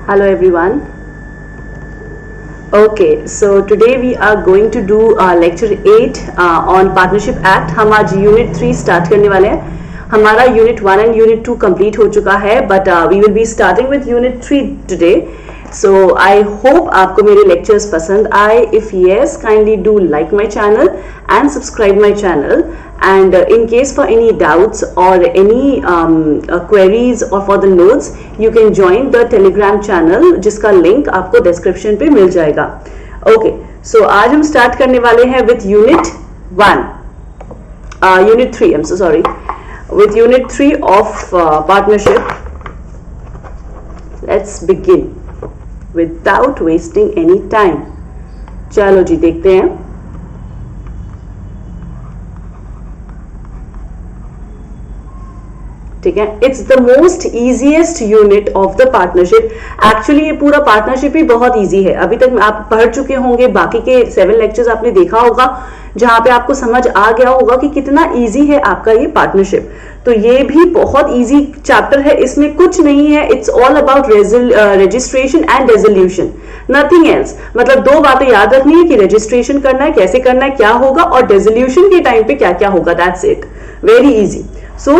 Hello everyone. Okay, so today we are going to do lecture 8 on Partnership Act. हम आज unit 3 start करने वाले हैं. हमारा यूनिट 1 एंड यूनिट 2 कंप्लीट हो चुका है, but we will be starting with unit 3 today. So I hope आपको मेरे lectures पसंद आए. If yes, kindly do like my channel and subscribe my channel. And in case for any doubts or any queries or for the notes, you can join the Telegram channel जिसका link आपको description पे मिल जाएगा. Okay, so आज हम start करने वाले हैं with unit 1, unit 3. I'm so sorry. With unit 3 of partnership. Let's begin. Without wasting any time. चलो जी देखते हैं. ठीक है. It's the most easiest unit of the partnership. Actually ये पूरा पार्टनरशिप ही बहुत इजी है. अभी तक आप पढ़ चुके होंगे, बाकी के 7 लेक्चर्स आपने देखा होगा जहां पे आपको समझ आ गया होगा कि कितना इजी है आपका ये पार्टनरशिप. तो ये भी बहुत इजी चैप्टर है, इसमें कुछ नहीं है. It's all about registration and resolution, nothing else. मतलब 2 बातें याद रखनी है कि रजिस्ट्रेशन करना है, कैसे करना है, क्या होगा, और रेजोल्यूशन के टाइम पे क्या क्या होगा. That's it, very easy. So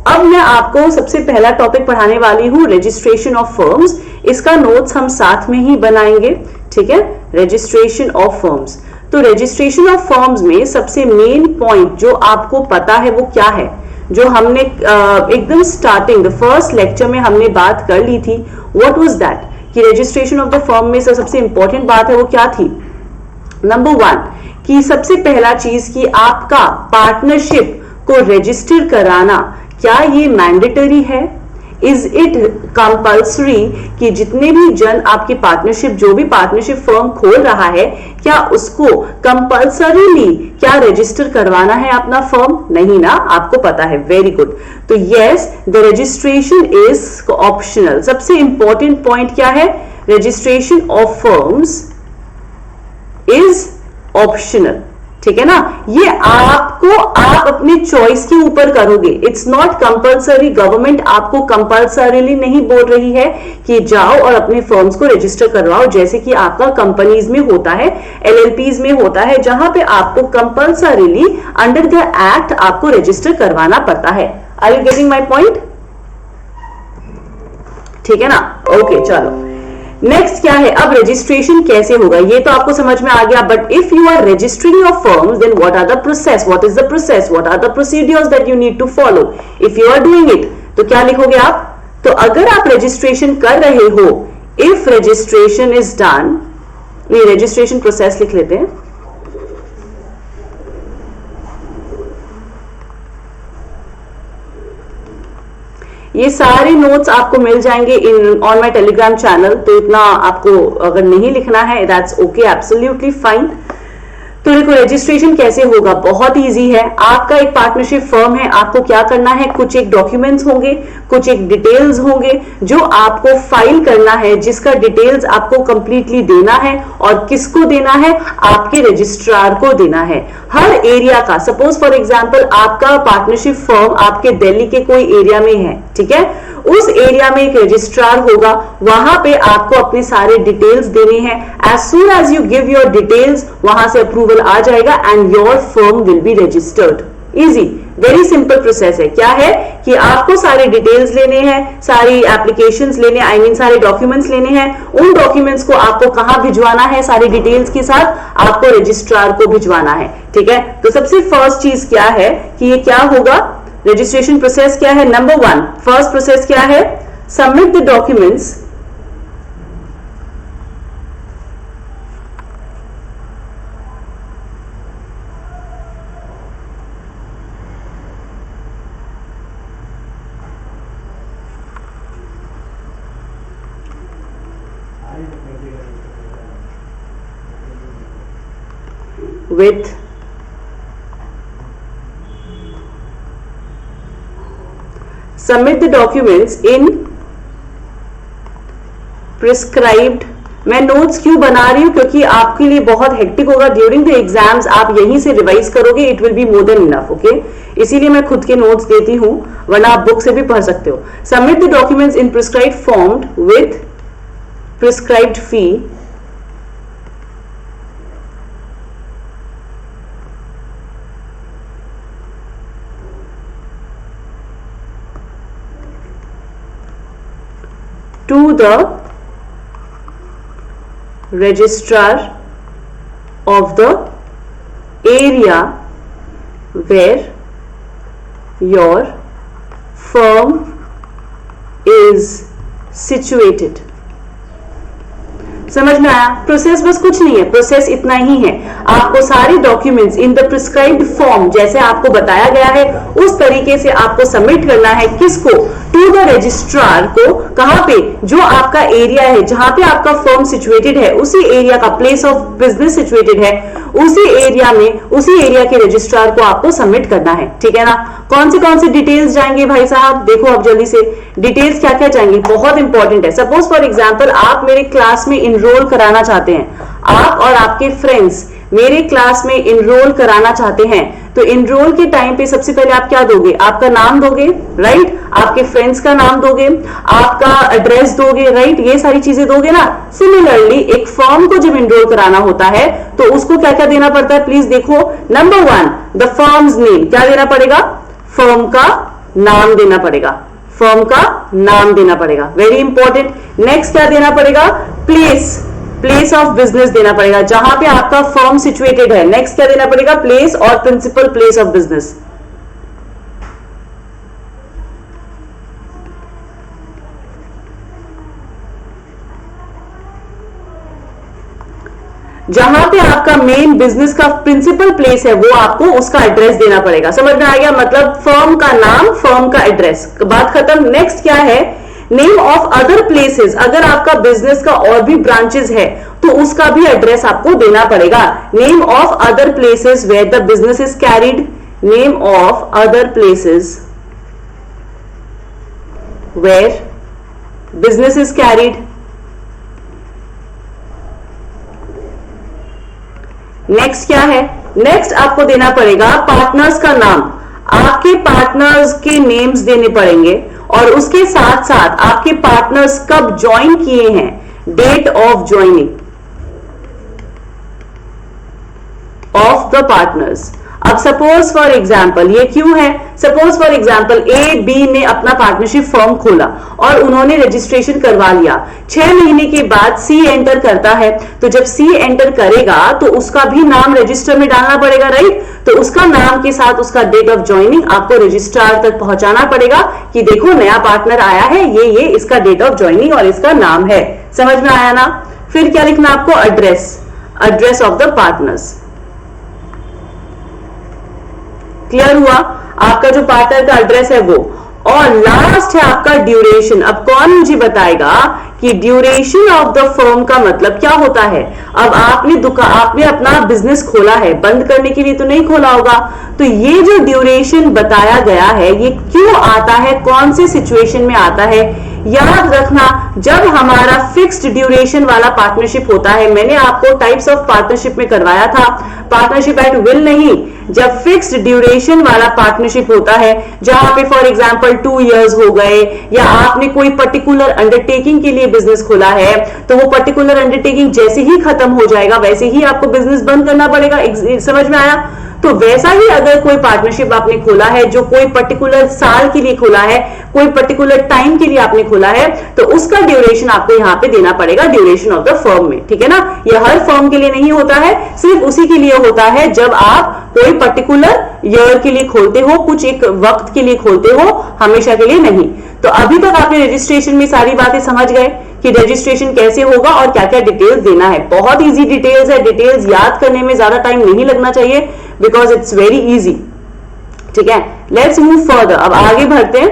अब मैं आपको सबसे पहला टॉपिक पढ़ाने वाली हूं, रजिस्ट्रेशन ऑफ फर्म्स. इसका नोट्स हम साथ में ही बनाएंगे. ठीक है, रजिस्ट्रेशन ऑफ फर्म्स. तो रजिस्ट्रेशन ऑफ फर्म्स में सबसे मेन पॉइंट जो आपको पता है वो क्या है, जो हमने एकदम स्टार्टिंग द फर्स्ट लेक्चर में हमने बात कर ली थी. What was that? कि रजिस्ट्रेशन ऑफ द फर्म में सबसे इंपॉर्टेंट बात है वो क्या थी? नंबर 1 कि सबसे पहला चीज कि आपका पार्टनरशिप को रजिस्टर कराना, क्या ये मैंडेटरी है? इज इट कंपल्सरी कि जितने भी जन आपकी पार्टनरशिप, जो भी पार्टनरशिप फर्म खोल रहा है, क्या उसको कंपल्सरीली क्या रजिस्टर करवाना है अपना फर्म? नहीं ना, आपको पता है. Very good. तो yes, the registration is optional. सबसे इंपॉर्टेंट पॉइंट क्या है? Registration of firms is optional. ठीक है ना. ये आपको, आप अपने चॉइस के ऊपर करोगे. It's not compulsory. गवर्नमेंट आपको कंपल्सरीली नहीं बोल रही है कि जाओ और अपने फर्म्स को रजिस्टर करवाओ, जैसे कि आपका कंपनीज में होता है, एलएलपीज में होता है, जहां पे आपको कंपल्सरीली अंडर द एक्ट आपको रजिस्टर करवाना पड़ता है. Are you getting my point? ठीक है ना. ओके, चलो नेक्स्ट क्या है. अब रजिस्ट्रेशन कैसे होगा ये तो आपको समझ में आ गया. But if you are registering your firms, then what are the process, what is the process, what are the procedures that you need to follow if you are doing it. तो क्या लिखोगे आप? तो अगर आप रजिस्ट्रेशन कर रहे हो, इफ रजिस्ट्रेशन इज डन, ये रजिस्ट्रेशन प्रोसेस लिख लेते हैं. ये सारे नोट्स आपको मिल जाएंगे in on my Telegram channel. तो इतना आपको अगर नहीं लिखना है, दैट्स ओके, एब्सोल्युटली फाइन. तो देखो रजिस्ट्रेशन कैसे होगा, बहुत इजी है. आपका एक पार्टनरशिप फर्म है, आपको क्या करना है, कुछ एक डॉक्यूमेंट्स होंगे, कुछ एक डिटेल्स होंगे जो आपको फाइल करना है, जिसका डिटेल्स आपको कंप्लीटली देना है. और किसको देना है? आपके रजिस्ट्रार को देना है. हर एरिया का, सपोज फॉर एग्जांपल आपका पार्टनरशिप फर्म आपके दिल्ली के कोई एरिया में है, ठीक है, उस एरिया में एक रजिस्ट्रार होगा, वहां पे आपको अपने सारे डिटेल्स देने हैं. As soon as you give your details, वहां से अप्रूवल आ जाएगा and your firm will be registered. Easy, very simple process है. क्या है कि आपको सारे डिटेल्स लेने हैं, सारी एप्लीकेशंस लेने, आई मीन सारे डॉक्यूमेंट्स लेने हैं. उन डॉक्यूमेंट्स को आपको कहां भिजवाना है? सारी डिटेल्स के साथ आपको रजिस्ट्रार को भिजवाना है. ठीक है. तो सबसे फर्स्ट चीज क्या है कि ये क्या होगा, रजिस्ट्रेशन प्रोसेस क्या है? नंबर 1, फर्स्ट प्रोसेस क्या है? Submit the documents with submit the documents in prescribed. मैं नोट्स क्यों बना रही हूं? क्योंकि आपके लिए बहुत हेक्टिक होगा ड्यूरिंग द एग्जाम्स. आप यहीं से रिवाइज करोगे, it will be more than enough. Okay, इसीलिए मैं खुद के नोट्स देती हूं, वरना आप बुक से भी पढ़ सकते हो. Submit the documents in prescribed form with prescribed fee to the registrar of the area where your firm is situated. समझ में आया? प्रोसेस बस कुछ नहीं है, प्रोसेस इतना ही है, आपको सारे documents in the prescribed form जैसे आपको बताया गया है उस तरीके से आपको सबमिट करना है। किसको? टू द रजिस्ट्रार को। कहां पे? जो आपका एरिया है, जहां पे आपका फर्म सिचुएटेड है, उसी एरिया का प्लेस ऑफ बिजनेस सिचुएटेड है, उसी एरिया में उसी एरिया के रजिस्ट्रार को आपको सबमिट करना है। ठीक है ना? कौन से डिटेल्स जाएंगे भाई साहब? देखो अब जल्दी से डिटेल्स क्या क्या जाएंगे, बहुत इंपॉर्टेंट है। सपोज फॉर एग्जांपल आप मेरे क्लास में इनरोल कराना चाहते हैं, आप और आपके फ्रेंड्स मेरे क्लास में इनरोल कराना चाहते हैं, तो इनरोल के टाइम पे सबसे पहले आप क्या दोगे? आपका नाम दोगे, राइट? आपके फ्रेंड्स का नाम दोगे, आपका एड्रेस दोगे, राइट? ये सारी चीजें दोगे ना। सिमिलरली एक फॉर्म को जब इनरोल कराना होता है तो उसको क्या क्या देना पड़ता है? प्लीज देखो, नंबर 1 द फर्म्स नेम। क्या देना पड़ेगा? फर्म का नाम देना पड़ेगा, फर्म का नाम देना पड़ेगा, वेरी इंपॉर्टेंट। नेक्स्ट क्या देना पड़ेगा? प्लेस ऑफ बिजनेस देना पड़ेगा, जहां पे आपका फर्म सिचुएटेड है। नेक्स्ट क्या देना पड़ेगा? प्लेस और प्रिंसिपल प्लेस ऑफ बिजनेस। जहां पे आपका मेन बिजनेस का प्रिंसिपल प्लेस है वो आपको उसका एड्रेस देना पड़ेगा। समझ में आ गया? मतलब फर्म का नाम, फर्म का एड्रेस, बात खत्म। नेक्स्ट क्या है? Name of other places. अगर आपका बिजनेस का और भी ब्रांचेस है तो उसका भी एड्रेस आपको देना पड़ेगा। Name of other places where the business is carried, name of other places where business is carried. Next क्या है? नेक्स्ट आपको देना पड़ेगा पार्टनर्स का नाम, आपके पार्टनर्स के नेम्स देने पड़ेंगे और उसके साथ साथ आपके पार्टनर्स कब ज्वाइन किए हैं, date of joining of the partners. अब सपोज फॉर एग्जाम्पल ये क्यों है? Suppose for example A B ने अपना पार्टनरशिप फॉर्म खोला और उन्होंने रजिस्ट्रेशन करवा लिया। 6 महीने के बाद सी एंटर करता है, तो जब सी एंटर करेगा तो उसका भी नाम रजिस्टर में डालना पड़ेगा, राइट? तो उसका नाम के साथ उसका डेट ऑफ ज्वाइनिंग आपको रजिस्ट्रार तक पहुंचाना पड़ेगा कि देखो नया पार्टनर आया है, ये इसका डेट ऑफ ज्वाइनिंग और इसका नाम है। समझ में आया ना? फिर क्या लिखना आपको? Address of the partners. Clear हुआ? आपका जो पार्टनर का एड्रेस है वो। और लास्ट है आपका ड्यूरेशन। अब कौन मुझे बताएगा कि ड्यूरेशन ऑफ द फर्म का मतलब क्या होता है? अब आपने अपना बिजनेस खोला है, बंद करने के लिए तो नहीं खोला होगा, तो ये जो ड्यूरेशन बताया गया है ये क्यों आता है, कौन से सिचुएशन में आता है? याद रखना, जब हमारा फिक्स्ड ड्यूरेशन वाला पार्टनरशिप होता है, मैंने आपको टाइप्स ऑफ पार्टनरशिप में करवाया था, पार्टनरशिप एट विल नहीं, जब फिक्स्ड ड्यूरेशन वाला पार्टनरशिप होता है जहां पे फॉर एग्जांपल 2 इयर्स हो गए या आपने कोई पर्टिकुलर अंडरटेकिंग के लिए बिजनेस खोला है, तो वो पर्टिकुलर अंडरटेकिंग जैसे ही खत्म हो जाएगा वैसे ही आपको बिजनेस बंद करना पड़ेगा। समझ में आया? तो वैसा ही अगर कोई पार्टनरशिप आपने खोला है जो कोई पर्टिकुलर साल के लिए खोला है, कोई पर्टिकुलर टाइम के लिए आपने खोला है, तो उसका ड्यूरेशन आपको यहां पे देना पड़ेगा ड्यूरेशन ऑफ द फर्म में। ठीक है ना? ये हर फर्म के लिए नहीं होता है, सिर्फ उसी के लिए होता है जब आप कोई पर्टिकुलर ईयर के लिए खोलते हो, कुछ एक वक्त के लिए खोलते हो, हमेशा के लिए नहीं। तो अभी तक आपने रजिस्ट्रेशन में सारी बातें समझ गए कि रजिस्ट्रेशन कैसे होगा और क्या क्या डिटेल्स देना है। बहुत इजी डिटेल्स है, डिटेल्स याद करने में ज्यादा टाइम नहीं लगना चाहिए बिकॉज इट्स वेरी इजी। ठीक है, लेट्स मूव फर्दर। अब आगे बढ़ते हैं।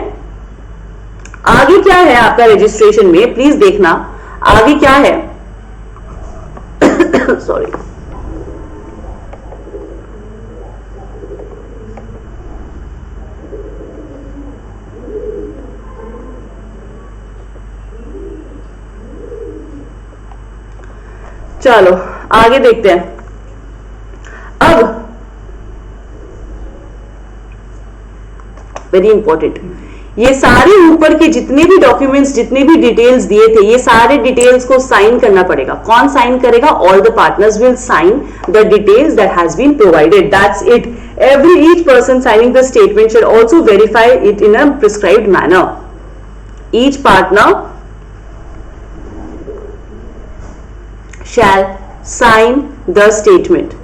आगे क्या है आपका रजिस्ट्रेशन में, प्लीज देखना आगे क्या है। सॉरी, चलो आगे देखते हैं। अब वेरी इंपॉर्टेंट, ये सारे ऊपर के जितने भी डॉक्यूमेंट्स, जितने भी डिटेल्स दिए थे, ये सारे डिटेल्स को साइन करना पड़ेगा। कौन साइन करेगा? All the partners will sign the details that has been provided, that's it. each person signing the statement shall also verify it in a prescribed manner. Each partner shall sign the statement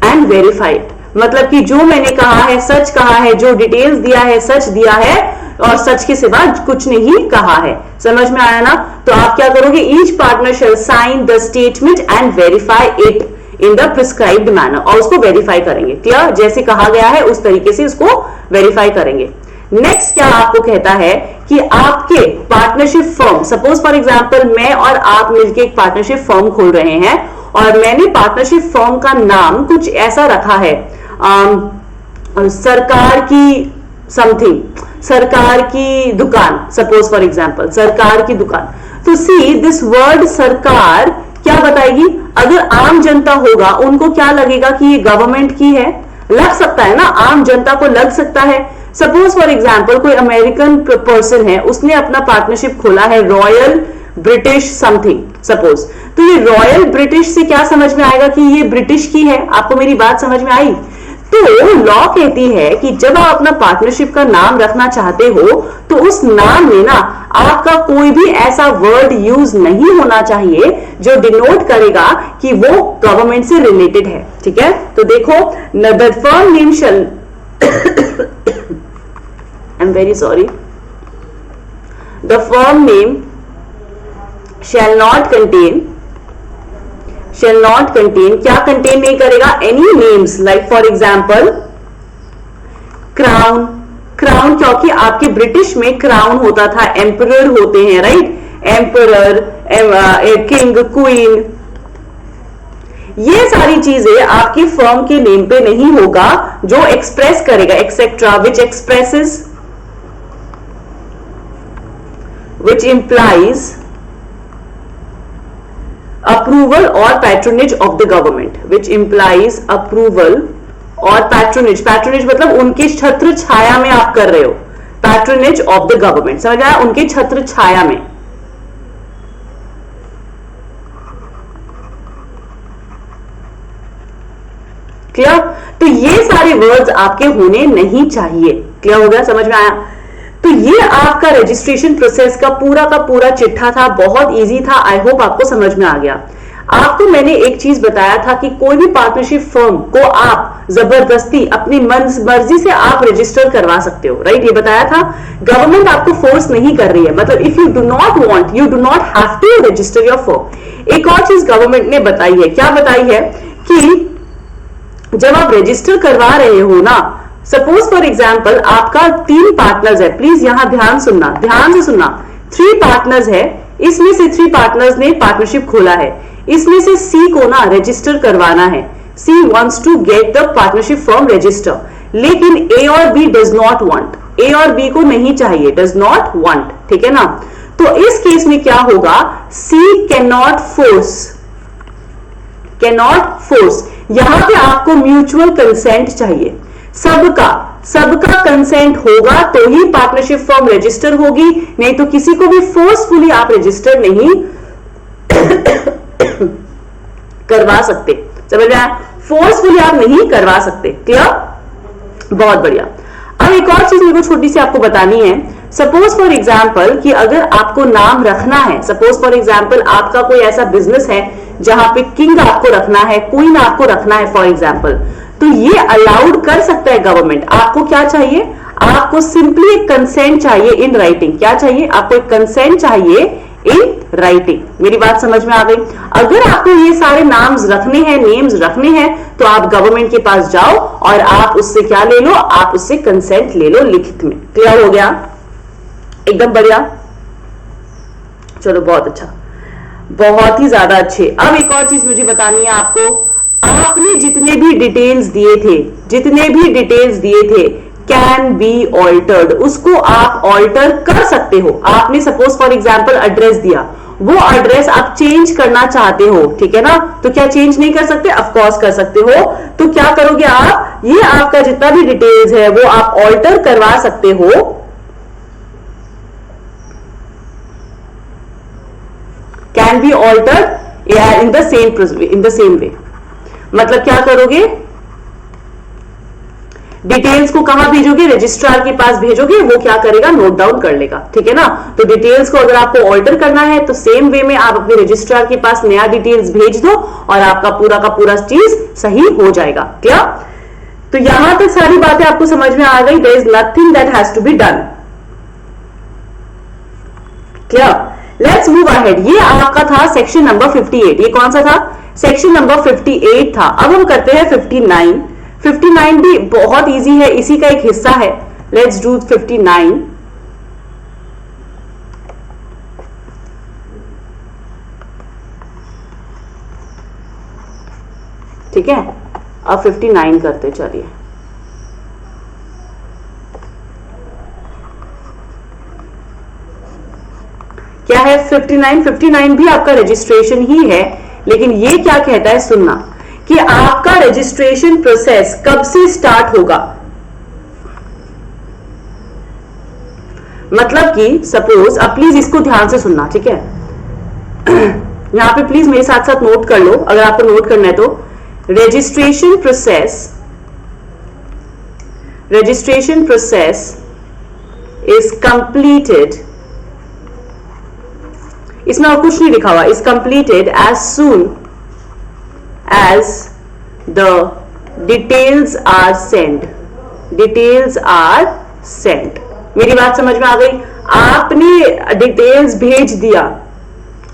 and verify it. मतलब कि जो मैंने कहा है सच कहा है, जो details दिया है सच दिया है, और सच के सिवा कुछ नहीं कहा है। समझ में आया ना? तो आप क्या करोगे? Each partner shall sign the statement and verify it in the prescribed manner, और उसको वेरीफाई करेंगे। क्लियर? जैसे कहा गया है उस तरीके से उसको वेरीफाई करेंगे। नेक्स्ट क्या आपको कहता है कि आपके partnership firm, suppose for example मैं और आप मिलकर एक पार्टनरशिप फर्म खोल रहे हैं, और मैंने पार्टनरशिप फर्म का नाम कुछ ऐसा रखा है, सरकार की समथिंग, सरकार की दुकान, सपोज फॉर एग्जांपल सरकार की दुकान। तो सी दिस वर्ड सरकार क्या बताएगी? अगर आम जनता होगा उनको क्या लगेगा कि ये गवर्नमेंट की है? लग सकता है ना, आम जनता को लग सकता है। सपोज फॉर एग्जांपल कोई अमेरिकन पर्सन है, उसने अपना पार्टनरशिप खोला है रॉयल ब्रिटिश समथिंग सपोज, तो ये रॉयल ब्रिटिश से क्या समझ में आएगा कि ये ब्रिटिश की है? आपको मेरी बात समझ में आई? तो लॉ कहती है कि जब आप अपना पार्टनरशिप का नाम रखना चाहते हो तो उस नाम में ना आपका कोई भी ऐसा वर्ड यूज नहीं होना चाहिए जो डिनोट करेगा कि वो गवर्नमेंट से रिलेटेड है। ठीक है? तो देखो, the firm name shall I am very sorry, the firm name shall not contain क्या कंटेन नहीं करेगा? Any names like for example crown. Crown क्योंकि आपके ब्रिटिश में क्राउन होता था, एम्परर होते हैं, राइट? एम्परर, किंग, क्वीन, ये सारी चीजें आपकी फर्म के नेम पे नहीं होगा जो एक्सप्रेस करेगा, etcetera, which implies approval or patronage of the government, which implies approval or patronage मतलब उनके छत्र छाया में आप कर रहे हो, patronage of the government, समझ आया? उनके छत्र छाया में। क्लियर? तो ये सारे वर्ड्स आपके होने नहीं चाहिए। क्लियर हो गया? समझ में आया? तो ये आपका रजिस्ट्रेशन प्रोसेस का पूरा चिट्ठा था, बहुत इजी था। आई होप आपको समझ में आ गया। आपको मैंने एक चीज बताया था कि कोई भी पार्टनरशिप फर्म को आप जबरदस्ती अपनी मर्जी से आप रजिस्टर करवा सकते हो, राइट? ये बताया था। गवर्नमेंट आपको फोर्स नहीं कर रही है, मतलब if you do not want, you do not have to register your firm. एक और चीज गवर्नमेंट ने बताई है, क्या बताई है? कि जब आप रजिस्टर करवा रहे हो ना, सपोज फॉर एग्जाम्पल आपका 3 पार्टनर्स है, प्लीज यहां ध्यान से सुनना। 3 पार्टनर्स है, इसमें से 3 पार्टनर्स ने पार्टनरशिप खोला है, इसमें से सी को ना रजिस्टर करवाना है। She wants to get the partnership firm register, लेकिन ए और B does not want, A और बी को नहीं चाहिए, डज नॉट वांट। ठीक है ना? तो इस केस में क्या होगा? सी कैन नॉट फोर्स। यहां पे आपको म्यूचुअल कंसेंट चाहिए, सबका कंसेंट होगा तो ही पार्टनरशिप फर्म रजिस्टर होगी, नहीं तो किसी को भी फोर्सफुली आप रजिस्टर नहीं करवा सकते। समझ में आया? फोर्सफुली आप नहीं करवा सकते। क्लियर? बहुत बढ़िया। अब एक और चीज मेरे को छोटी सी आपको बतानी है। सपोज फॉर एग्जाम्पल कि अगर आपको नाम रखना है, सपोज फॉर एग्जाम्पल आपका कोई ऐसा बिजनेस है जहां पे किंग आपको रखना है, क्वीन आपको रखना है फॉर एग्जाम्पल, तो ये अलाउड कर सकता है गवर्नमेंट। आपको क्या चाहिए? आपको सिंपली एक कंसेंट चाहिए इन राइटिंग। क्या चाहिए? आपको एक कंसेंट चाहिए इन राइटिंग। मेरी बात समझ में आ गई? अगर आपको ये सारे नाम्स रखने हैं, नेम्स रखने हैं, तो आप गवर्नमेंट के पास जाओ और आप उससे क्या ले लो? आप उससे कंसेंट ले लो लिखित में। क्लियर हो गया? एकदम बढ़िया। चलो, बहुत अच्छा, बहुत ही ज्यादा अच्छे। अब एक और चीज मुझे बतानी है आपको। आपने जितने भी डिटेल्स दिए थे कैन बी ऑल्टर्ड, उसको आप ऑल्टर कर सकते हो। आपने सपोज फॉर एग्जांपल एड्रेस दिया, वो एड्रेस आप चेंज करना चाहते हो, ठीक है ना? तो क्या चेंज नहीं कर सकते? ऑफ कोर्स कर सकते हो। तो क्या करोगे आप? ये आपका जितना भी डिटेल्स है वो आप ऑल्टर करवा सकते हो can be altered in the same way. मतलब क्या करोगे, डिटेल्स को कहां भेजोगे, रजिस्ट्रार के पास भेजोगे, वो क्या करेगा, नोट डाउन कर लेगा, ठीक है ना। तो डिटेल्स को अगर आपको ऑल्टर करना है तो सेम वे में आप अपने रजिस्ट्रार के पास नया डिटेल्स भेज दो और आपका पूरा का पूरा चीज सही हो जाएगा। क्या? तो यहां तक सारी बातें आपको समझ में आ गई। There is nothing that has to be done. क्या? Let's move ahead. ये आपका था सेक्शन नंबर 58। ये कौन सा था? सेक्शन नंबर 58 था। अब हम करते हैं 59। 59 भी बहुत इजी है, इसी का एक हिस्सा है। Let's do 59। ठीक है, अब 59 करते चलिए। क्या है 59? 59 भी आपका रजिस्ट्रेशन ही है, लेकिन ये क्या कहता है, सुनना, कि आपका रजिस्ट्रेशन प्रोसेस कब से स्टार्ट होगा। मतलब कि सपोज, अब प्लीज इसको ध्यान से सुनना, ठीक है। यहां पे प्लीज मेरे साथ साथ नोट कर लो, अगर आपको नोट करना है तो। रजिस्ट्रेशन प्रोसेस इज कंप्लीटेड, इसमें और कुछ नहीं लिखा हुआ, is completed as soon as the details are sent। मेरी बात समझ में आ गई? आपने डिटेल्स भेज दिया,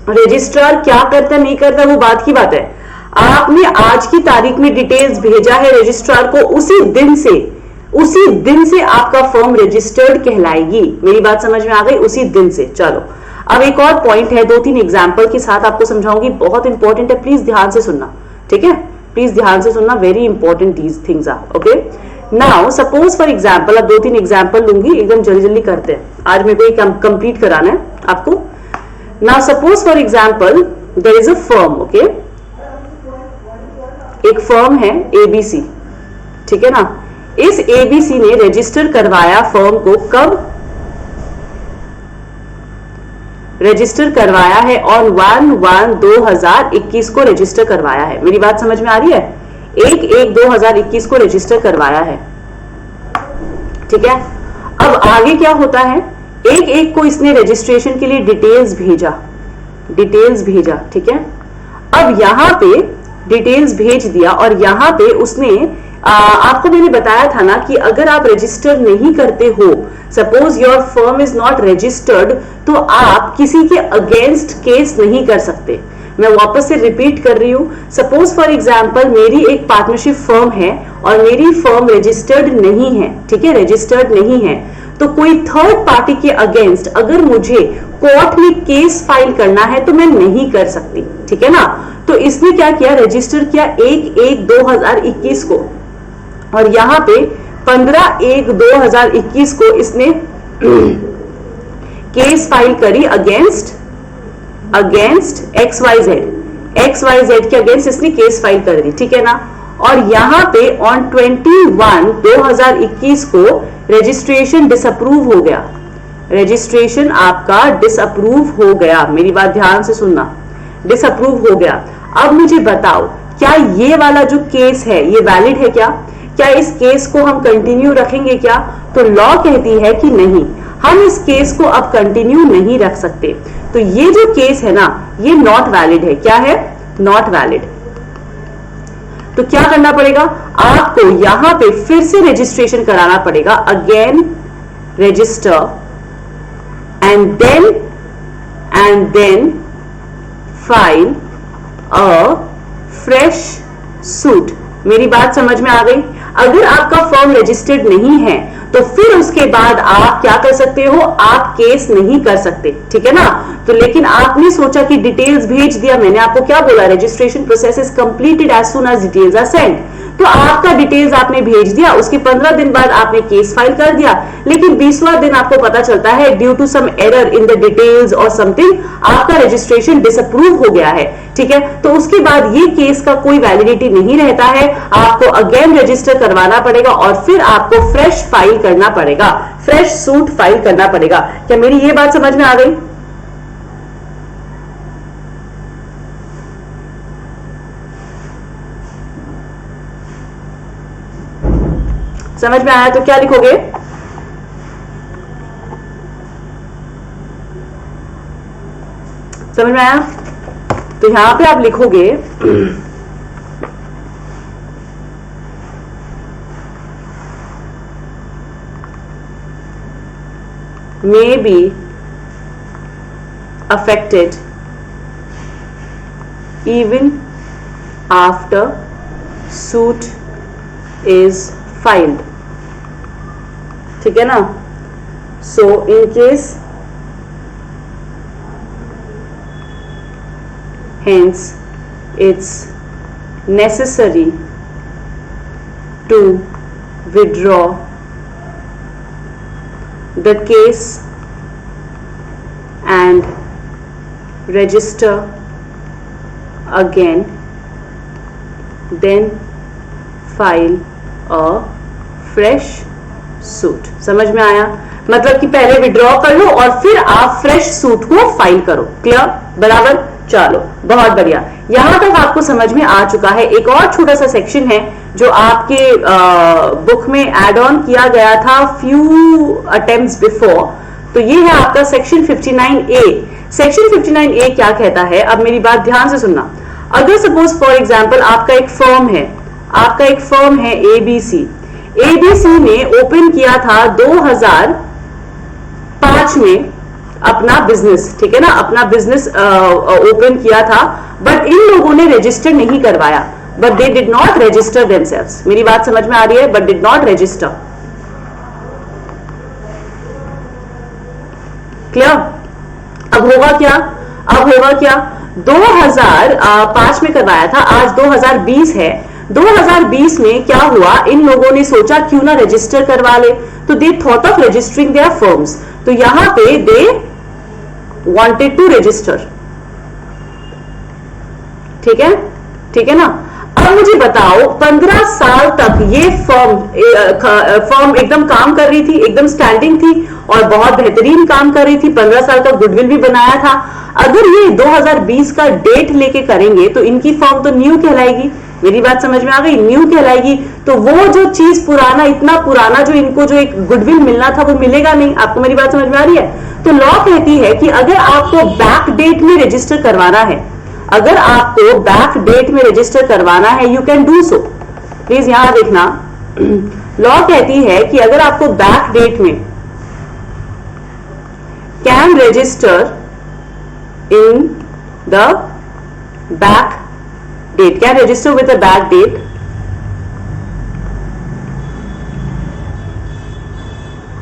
रजिस्ट्रार क्या करता नहीं करता वो बात की बात है। आपने आज की तारीख में डिटेल्स भेजा है रजिस्ट्रार को, उसी दिन से आपका फर्म रजिस्टर्ड कहलाएगी। मेरी बात समझ में आ गई? उसी दिन से। चलो अब एक और पॉइंट है, 2-3 एग्जाम्पल के साथ आपको समझाऊंगी, बहुत इंपॉर्टेंट है, प्लीज ध्यान से सुनना, ठीक है। प्लीज ध्यान से सुनना, very important these things are. Okay, now suppose for example, अब 2-3 एग्जाम्पल लूंगी, एकदम जल्दी जल्दी करते हैं, आज मेरे को ये कंप्लीट कराना है आपको। Now suppose for example there is a firm, okay, एक फर्म है ABC, ठीक है ना। इस ABC ने रजिस्टर करवाया फर्म को, कब रजिस्टर करवाया है? ऑन 1/1/2021 को रजिस्टर करवाया है। मेरी बात समझ में आ रही है? 1/1/2021 को रजिस्टर करवाया है, ठीक है। अब आगे क्या होता है, 1/1 को इसने रजिस्ट्रेशन के लिए डिटेल्स भेजा, ठीक है। अब यहां पे डिटेल्स भेज दिया और यहां पे उसने आपको मैंने बताया था ना कि अगर आप रजिस्टर नहीं करते हो, suppose your firm is not registered, तो आप किसी के अगेंस्ट केस नहीं कर सकते। मैं वापस से रिपीट कर रही हूं, सपोज फॉर एग्जांपल मेरी एक पार्टनरशिप फर्म है और मेरी फर्म रजिस्टर्ड नहीं है, ठीक है, रजिस्टर्ड नहीं है, तो कोई थर्ड पार्टी के अगेंस्ट अगर मुझे कोर्ट में केस फाइल करना है तो मैं नहीं कर सकती, ठीक है ना। तो इसने क्या किया, रजिस्टर किया 1/1/2021 को, और यहां पे 15/1/2021 को इसने केस फाइल करी अगेंस्ट XYZ के अगेंस्ट इसने केस फाइल कर दी, ठीक है ना। और यहां पे ऑन 21/2021 को रजिस्ट्रेशन डिसअप्रूव हो गया, रजिस्ट्रेशन आपका डिसअप्रूव हो गया। मेरी बात ध्यान से सुनना, डिसअप्रूव हो गया। अब मुझे बताओ, क्या ये वाला जो केस है ये वैलिड है क्या इस केस को हम कंटिन्यू रखेंगे क्या? तो लॉ कहती है कि नहीं, हम इस केस को अब कंटिन्यू नहीं रख सकते। तो ये जो केस है ना, ये नॉट वैलिड है। क्या है? Not valid. तो क्या करना पड़ेगा आपको, यहां पे फिर से रजिस्ट्रेशन कराना पड़ेगा, again register and then file a fresh suit. मेरी बात समझ में आ गई? अगर आपका फर्म रजिस्टर्ड नहीं है तो फिर उसके बाद आप क्या कर सकते हो, आप केस नहीं कर सकते, ठीक है ना। तो लेकिन आपने सोचा कि डिटेल्स भेज दिया, मैंने आपको क्या बोला, registration process is completed as soon as details are sent. तो आपका डिटेल्स आपने भेज दिया, उसके 15 दिन बाद आपने केस फाइल कर दिया, लेकिन 20वां दिन आपको पता चलता है due to some error in the details और समथिंग आपका रजिस्ट्रेशन डिसअप्रूव हो गया है, ठीक है। तो उसके बाद ये केस का कोई वैलिडिटी नहीं रहता है, आपको अगेन रजिस्टर करवाना पड़ेगा और फिर आपको फ्रेश फाइल करना पड़ेगा, फ्रेश सूट फाइल करना पड़ेगा। क्या मेरी ये बात समझ में आ गई? समझ में आया? तो क्या लिखोगे? समझ में आया? तो यहां पे आप लिखोगे may be affected even after suit is filed. ठीक है ना? So in case, hence it's necessary to withdraw the case and register again, then file a fresh suit. समझ में आया? मतलब कि पहले विड्रॉ कर लो और फिर आप फ्रेश सूट को फाइल करो. क्लियर? बराबर? चलो, बहुत बढ़िया. यहां तक आपको समझ में आ चुका है. एक और छोटा सा सेक्शन है जो आपके बुक में एड ऑन किया गया था फ्यू अटेम्प्ट्स बिफोर. तो ये है आपका सेक्शन 59A. सेक्शन 59A क्या कहता है? अब मेरी बात ध्यान से सुनना. अगर सपोज फॉर एग्जाम्पल आपका एक फर्म है ABC. ABC ने ओपन किया था 2005 में अपना बिजनेस. ठीक है ना? अपना बिजनेस ओपन किया था, बट इन लोगों ने रजिस्टर नहीं करवाया. But they did not register themselves. मेरी बात समझ में आ रही है? But did not register. Clear? अब होगा क्या? 2005 में करवाया था, आज 2020 है. 2020 में क्या हुआ? इन लोगों ने सोचा क्यों ना रजिस्टर करवा ले. तो they thought of registering their firms. तो यहां पे दे वांटेड टू रजिस्टर. ठीक है ना? अब मुझे बताओ, 15 साल तक ये फर्म एकदम काम कर रही थी, एकदम स्टैंडिंग थी और बहुत बेहतरीन काम कर रही थी. 15 साल का गुडविल भी बनाया था. अगर ये 2020 का डेट लेके करेंगे तो इनकी फर्म तो न्यू कहलाएगी. मेरी बात समझ में आ गई? न्यू कहलाएगी. तो वो जो चीज पुराना, इतना पुराना जो इनको जो एक गुडविल मिलना था वो मिलेगा नहीं. आपको मेरी बात समझ में आ रही है? तो लॉ कहती है कि अगर आपको बैक डेट में रजिस्टर करवाना है, you can do so. Please यहां देखना. लॉ कहती है कि अगर आपको बैक डेट में can register in the back date, can register with a back date.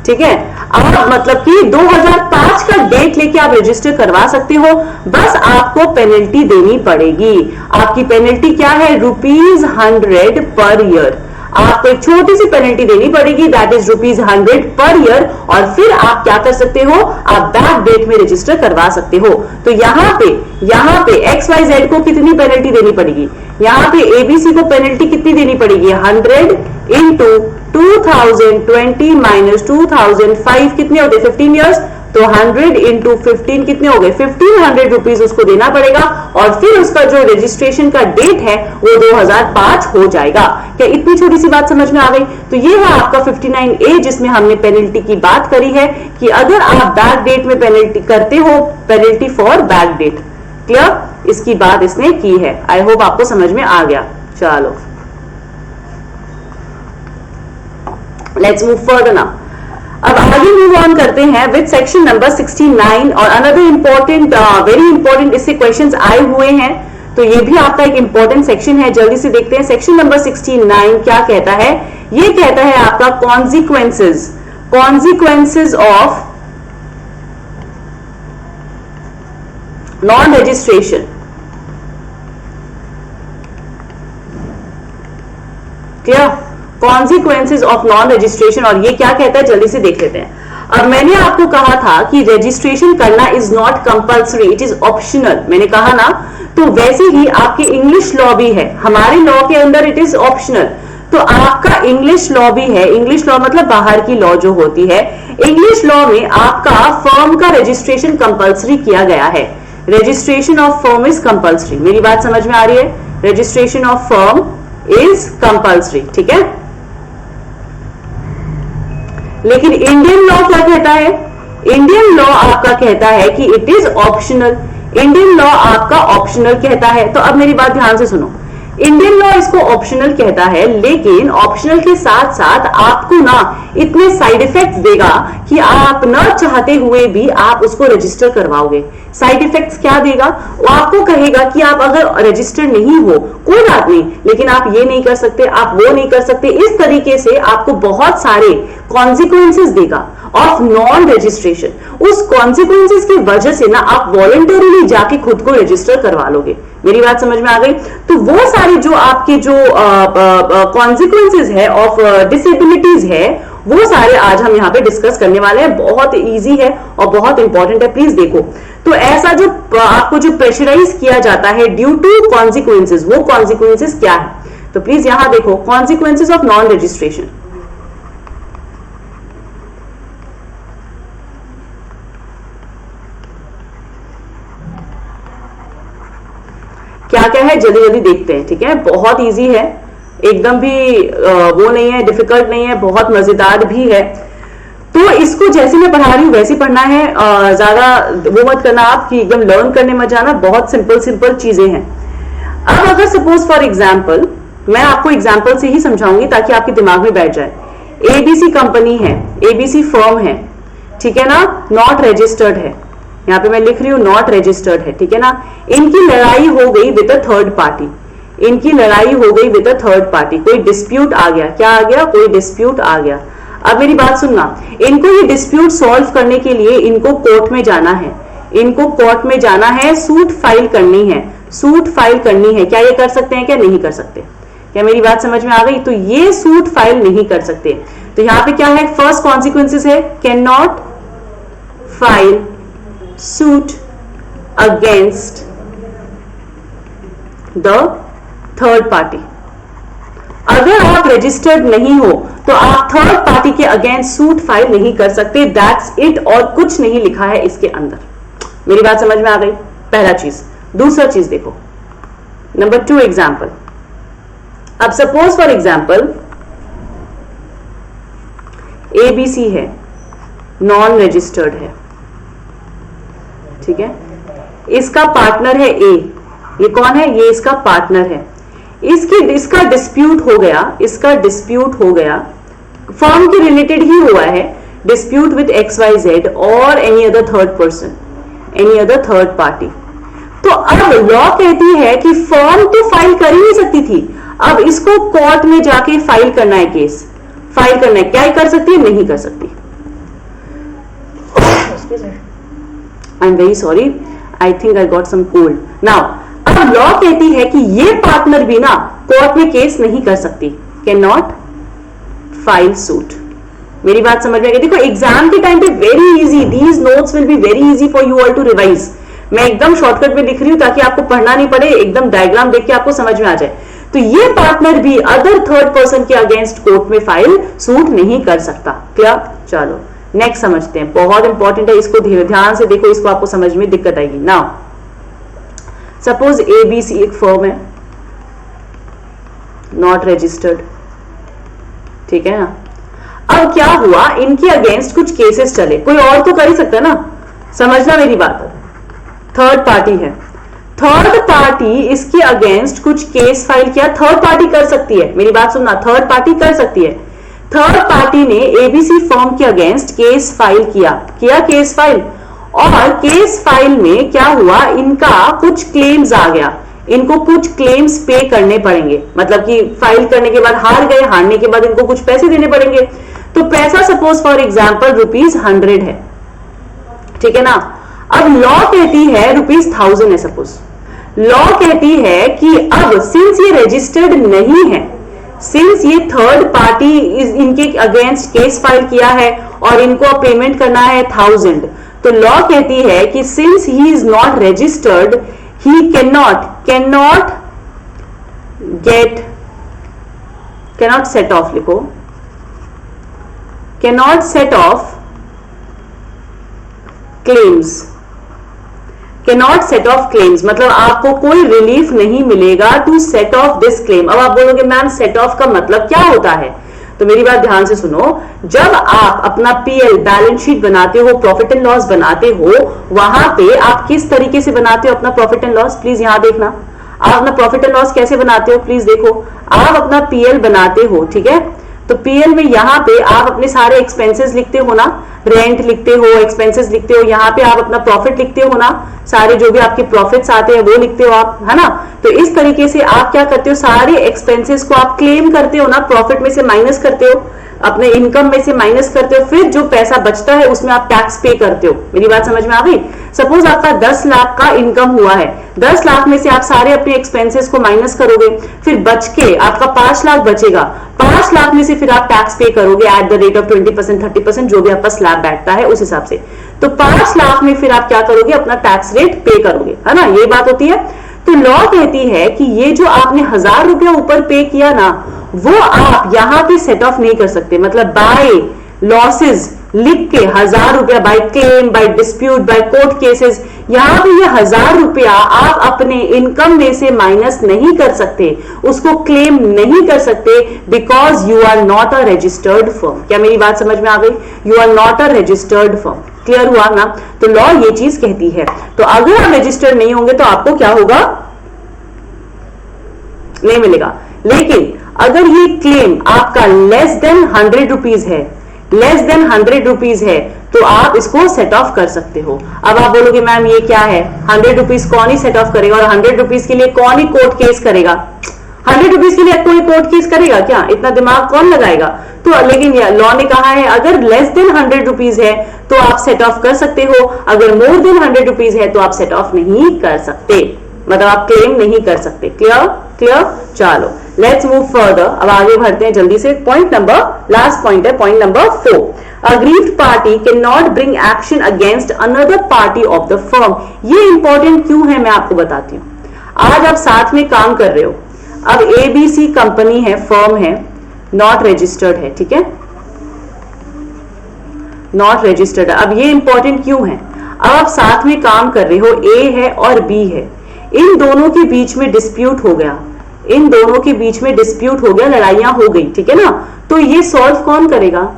ठीक है? अब मतलब कि 2005 का डेट लेके आप रजिस्टर करवा सकते हो. बस आपको पेनल्टी देनी पड़ेगी. आपकी पेनल्टी क्या है? ₹100 पर ईयर. आपको एक छोटी सी पेनल्टी देनी पड़ेगी, दैट इज ₹100 पर ईयर. और फिर आप क्या कर सकते हो? आप बैक डेट में रजिस्टर करवा सकते हो. तो यहाँ पे XYZ को कितनी पेनल्टी देनी पड़ेगी? यहाँ पे ABC को पेनल्टी कितनी देनी पड़ेगी? 100 इंटू 2020 माइनस 2005 कितने होते? 15 ईयर्स. तो 100 इंटू 15 कितने हो गए? 1500 रुपीज उसको देना पड़ेगा. और फिर उसका जो रजिस्ट्रेशन का डेट है वो 2005 हो जाएगा. क्या इतनी छोटी सी बात समझ में आ गई? तो ये है आपका 59A, जिसमें हमने पेनल्टी की बात करी है कि अगर आप बैक डेट में पेनल्टी करते हो, penalty for back date. Clear? इसकी बात इसने की है. आई होप आपको समझ में आ गया. चलो, लेट्स मूव फर्दर नाउ. अब आगे मूव ऑन करते हैं विद सेक्शन नंबर 69. और अनदर इंपॉर्टेंट, वेरी इंपॉर्टेंट इससे क्वेश्चंस आए हुए हैं. तो ये भी आपका एक इंपॉर्टेंट सेक्शन है. जल्दी से देखते हैं. सेक्शन नंबर 69 क्या कहता है? ये कहता है आपका consequences of non registration. Clear? Consequences of non registration. और ये क्या कहता है? जल्दी से देख लेते हैं. अब मैंने आपको कहा था कि रजिस्ट्रेशन करना is not compulsory, it is optional. मैंने कहा ना. तो वैसे ही आपके इंग्लिश लॉ भी है. हमारे लॉ के अंदर इट इज ऑप्शनल. तो आपका इंग्लिश लॉ भी है. इंग्लिश लॉ मतलब बाहर की लॉ जो होती है. इंग्लिश लॉ में आपका फर्म का रजिस्ट्रेशन कंपल्सरी किया गया है. Registration of firm is compulsory. मेरी बात समझ में आ रही है? Registration of firm is compulsory. ठीक है? लेकिन इंडियन लॉ क्या कहता है? इंडियन लॉ आपका कहता है कि it is optional. Indian law आपका ऑप्शनल कहता है। तो अब मेरी बात ध्यान से सुनो, इंडियन लॉ इसको ऑप्शनल कहता है, लेकिन ऑप्शनल के साथ साथ आपको ना इतने साइड इफेक्ट्स देगा कि आप न चाहते हुए भी आप उसको रजिस्टर करवाओगे। साइड इफेक्ट्स क्या देगा? वो आपको कहेगा कि आप अगर रजिस्टर नहीं हो कोई बात नहीं, लेकिन आप ये नहीं कर सकते, आप वो नहीं कर सकते। इस तरीके से आपको बहुत सारे कॉन्सिक्वेंसेस देगा ऑफ नॉन रजिस्ट्रेशन। उस कॉन्सिक्वेंसेस की वजह से ना आप वॉलंटरीली जाके खुद को रजिस्टर करवा लोगे। मेरी बात समझ में आ गई? तो वो सारी जो आपके जो कॉन्सिक्वेंसेस है ऑफ डिसेबिलिटीज है, वो सारे आज हम यहाँ पे डिस्कस करने वाले हैं। बहुत इजी है और बहुत इंपॉर्टेंट है, प्लीज देखो। तो ऐसा जो आपको जो प्रेशराइज किया जाता है ड्यू टू कॉन्सिक्वेंसेस, वो कॉन्सिक्वेंसेस क्या है? तो प्लीज यहां देखो, कॉन्सिक्वेंसेस ऑफ नॉन रजिस्ट्रेशन। क्या क्या है जल्दी जल्दी देखते हैं, ठीक है? बहुत इजी है, एकदम भी वो नहीं है, डिफिकल्ट नहीं है, बहुत मजेदार भी है। तो इसको जैसे मैं पढ़ा रही हूं वैसे पढ़ना है, ज्यादा वो मत करना आप कि एकदम लर्न करने मत जाना। बहुत सिंपल सिंपल चीजें हैं। अब अगर सपोज फॉर एग्जाम्पल, मैं आपको एग्जाम्पल से ही समझाऊंगी ताकि आपके दिमाग में बैठ जाए। एबीसी कंपनी है, एबीसी फर्म है, ठीक है ना, नॉट रजिस्टर्ड है। यहां पे मैं लिख रही हूं नॉट रजिस्टर्ड है, ठीक है ना। इनकी लड़ाई हो गई विद अ थर्ड पार्टी, इनकी लड़ाई हो गई विद अ थर्ड पार्टी। कोई डिस्प्यूट आ गया, क्या आ गया? कोई डिस्प्यूट आ गया। अब मेरी बात सुनना, इनको ये डिस्प्यूट सॉल्व करने के लिए इनको कोर्ट में जाना है, इनको कोर्ट में जाना है, सूट फाइल करनी है, सूट फाइल करनी है। क्या ये कर सकते हैं? क्या नहीं कर सकते? क्या मेरी बात समझ में आ गई? तो ये सूट फाइल नहीं कर सकते। तो यहां पे क्या है? फर्स्ट कॉन्सिक्वेंसेस है can not file suit against the third party. अगर आप रजिस्टर्ड नहीं हो तो आप थर्ड पार्टी के अगेंस्ट सूट फाइल नहीं कर सकते। दैट्स इट, और कुछ नहीं लिखा है इसके अंदर। मेरी बात समझ में आ गई? पहला चीज। दूसरा चीज देखो, नंबर 2 एग्जाम्पल। अब सपोज फॉर एग्जाम्पल एबीसी है, नॉन रजिस्टर्ड है, ठीक है। इसका पार्टनर है ए। ये कौन है? ये इसका पार्टनर है। इसका डिस्प्यूट हो गया, इसका डिस्प्यूट हो गया, फर्म के रिलेटेड ही हुआ है, डिस्प्यूट विद XYZ और any other third person, any other third party. तो अब लॉ कहती है कि फर्म तो फाइल कर ही नहीं सकती थी, अब इसको कोर्ट में जाके फाइल करना है, केस फाइल करना है। क्या कर सकती है? नहीं कर सकती। I am very sorry, I think I got some cold now. अब लॉ कहती है कि ये पार्टनर भी ना कोर्ट में केस नहीं कर सकती, कैन नॉट फाइल सूट। मेरी बात समझ में आ गई? देखो एग्जाम के टाइम पे very easy, these notes will be very easy for you all to revise. मैं एकदम शॉर्टकट में लिख रही हूं ताकि आपको पढ़ना नहीं पड़े, एकदम डायग्राम देख के आपको समझ में आ जाए। तो ये पार्टनर भी अदर थर्ड पर्सन के अगेंस्ट कोर्ट में फाइल सूट नहीं कर सकता। क्लियर? चलो नेक्स्ट समझते हैं, बहुत इंपॉर्टेंट है, इसको ध्यान से देखो, इसको आपको समझ में दिक्कत आएगी। नाउ सपोज एबीसी एक फर्म है, नॉट रजिस्टर्ड, ठीक है ना। अब क्या हुआ, इनके अगेंस्ट कुछ केसेस चले, कोई और तो कर ही सकता है ना, समझना मेरी बात। थर्ड पार्टी है, थर्ड पार्टी इसके अगेंस्ट कुछ केस फाइल किया, थर्ड पार्टी कर सकती है। मेरी बात सुनना, थर्ड पार्टी कर सकती है। थर्ड पार्टी ने एबीसी फर्म के अगेंस्ट केस फाइल किया केस फाइल, और केस फाइल में क्या हुआ, इनका कुछ क्लेम्स आ गया, इनको कुछ क्लेम्स पे करने पड़ेंगे, मतलब कि फाइल करने के बाद हार गए, हारने के बाद इनको कुछ पैसे देने पड़ेंगे। तो पैसा सपोज फॉर एग्जाम्पल ₹100 है, ठीक है ना। अब लॉ कहती है ₹1000 है, सपोज लॉ कहती है कि अब सिंस ये रजिस्टर्ड नहीं है, सिंस ये थर्ड पार्टी इनके अगेंस्ट केस फाइल किया है और इनको पेमेंट करना है 1000, तो लॉ कहती है कि since he is not registered he can not set off, लिखो cannot set off claims, cannot set off claims, मतलब आपको कोई रिलीफ नहीं मिलेगा to set off this claim. अब आप बोलोगे मैम सेट ऑफ का मतलब क्या होता है, तो मेरी बात ध्यान से सुनो, जब आप अपना पीएल बैलेंस शीट बनाते हो, प्रॉफिट एंड लॉस बनाते हो, वहां पे आप किस तरीके से बनाते हो अपना प्रॉफिट एंड लॉस, प्लीज यहां देखना। आप अपना प्रॉफिट एंड लॉस कैसे बनाते हो, प्लीज देखो। आप अपना पीएल बनाते हो, ठीक है, तो पीएल में यहाँ पे आप अपने सारे एक्सपेंसेस लिखते हो ना, रेंट लिखते हो, एक्सपेंसेस लिखते हो, यहाँ पे आप अपना प्रॉफिट लिखते हो ना, सारे जो भी आपके प्रॉफिट्स आते हैं वो लिखते हो आप, है ना। तो इस तरीके से आप क्या करते हो, सारे एक्सपेंसेस को आप क्लेम करते हो ना, प्रॉफिट में से माइनस करते हो, अपने इनकम में से माइनस करते हो, फिर जो पैसा बचता है उसमें आप टैक्स पे करते हो। मेरी बात समझ में आ गई। सपोज आपका 10 लाख का इनकम हुआ है, 10 लाख में से आप सारे अपने एक्सपेंसेस को माइनस करोगे, फिर बच के आपका 5 लाख बचेगा, 5 लाख में से फिर आप टैक्स पे करोगे एट द रेट ऑफ 20%, 30%, जो भी आपका स्लैब बैठता है उस हिसाब से। तो 5 लाख में फिर आप क्या करोगे, अपना टैक्स रेट पे करोगे, है ना, ये बात होती है। तो लॉ कहती है कि ये जो आपने 1000 रुपया ऊपर पे किया ना, वो आप यहां पे सेट ऑफ नहीं कर सकते। मतलब बाय लॉसेस लिख के 1000 रुपया, by claim, by dispute, by court cases, यहां पे ये 1000 रुपया आप अपने इनकम में से माइनस नहीं कर सकते, उसको क्लेम नहीं कर सकते, because you are not a registered firm. क्या मेरी बात समझ में आ गई? You are not a registered firm. Clear हुआ ना? तो लॉ ये चीज कहती है। तो अगर आप रजिस्टर्ड नहीं होंगे तो आपको क्या होगा, नहीं मिलेगा। लेकिन अगर ये क्लेम आपका लेस देन 100 रुपीज है, लेस देन 100 रुपीज है, तो आप इसको सेट ऑफ कर सकते हो। अब आप बोलोगे मैम ये क्या है, 100 रुपीज कौन ही सेट ऑफ करेगा, और 100 रुपीज के लिए कौन ही कोर्ट केस करेगा? 100 रुपीज के लिए कोई कोर्ट केस करेगा क्या? इतना दिमाग कौन लगाएगा? तो लेकिन लॉ ने कहा है अगर लेस देन 100 रुपीज है तो आप सेट ऑफ कर सकते हो, अगर मोर देन 100 रुपीज है तो आप सेट ऑफ नहीं कर सकते, मतलब आप क्लेम नहीं कर सकते। क्लियर? क्लियर? चलो लेट्स मूव फर्दर। अब आगे बढ़ते हैं जल्दी से। पॉइंट नंबर, लास्ट पॉइंट है, point number 4। Aggrieved party can not bring action against another party of the firm. ये इंपॉर्टेंट क्यों है मैं आपको बताती हूं। आज आप साथ में काम कर रहे हो, अब एबीसी कंपनी है, फर्म है, नॉट रजिस्टर्ड है, ठीक है, नॉट रजिस्टर्ड है। अब ये इंपॉर्टेंट क्यों है? अब आप साथ में काम कर रहे हो, ए है और बी है, इन दोनों के बीच में डिस्प्यूट हो गया, इन दोनों के बीच में डिस्प्यूट हो गया, लड़ाइयां हो गई, ठीक है ना। तो ये सॉल्व कौन करेगा?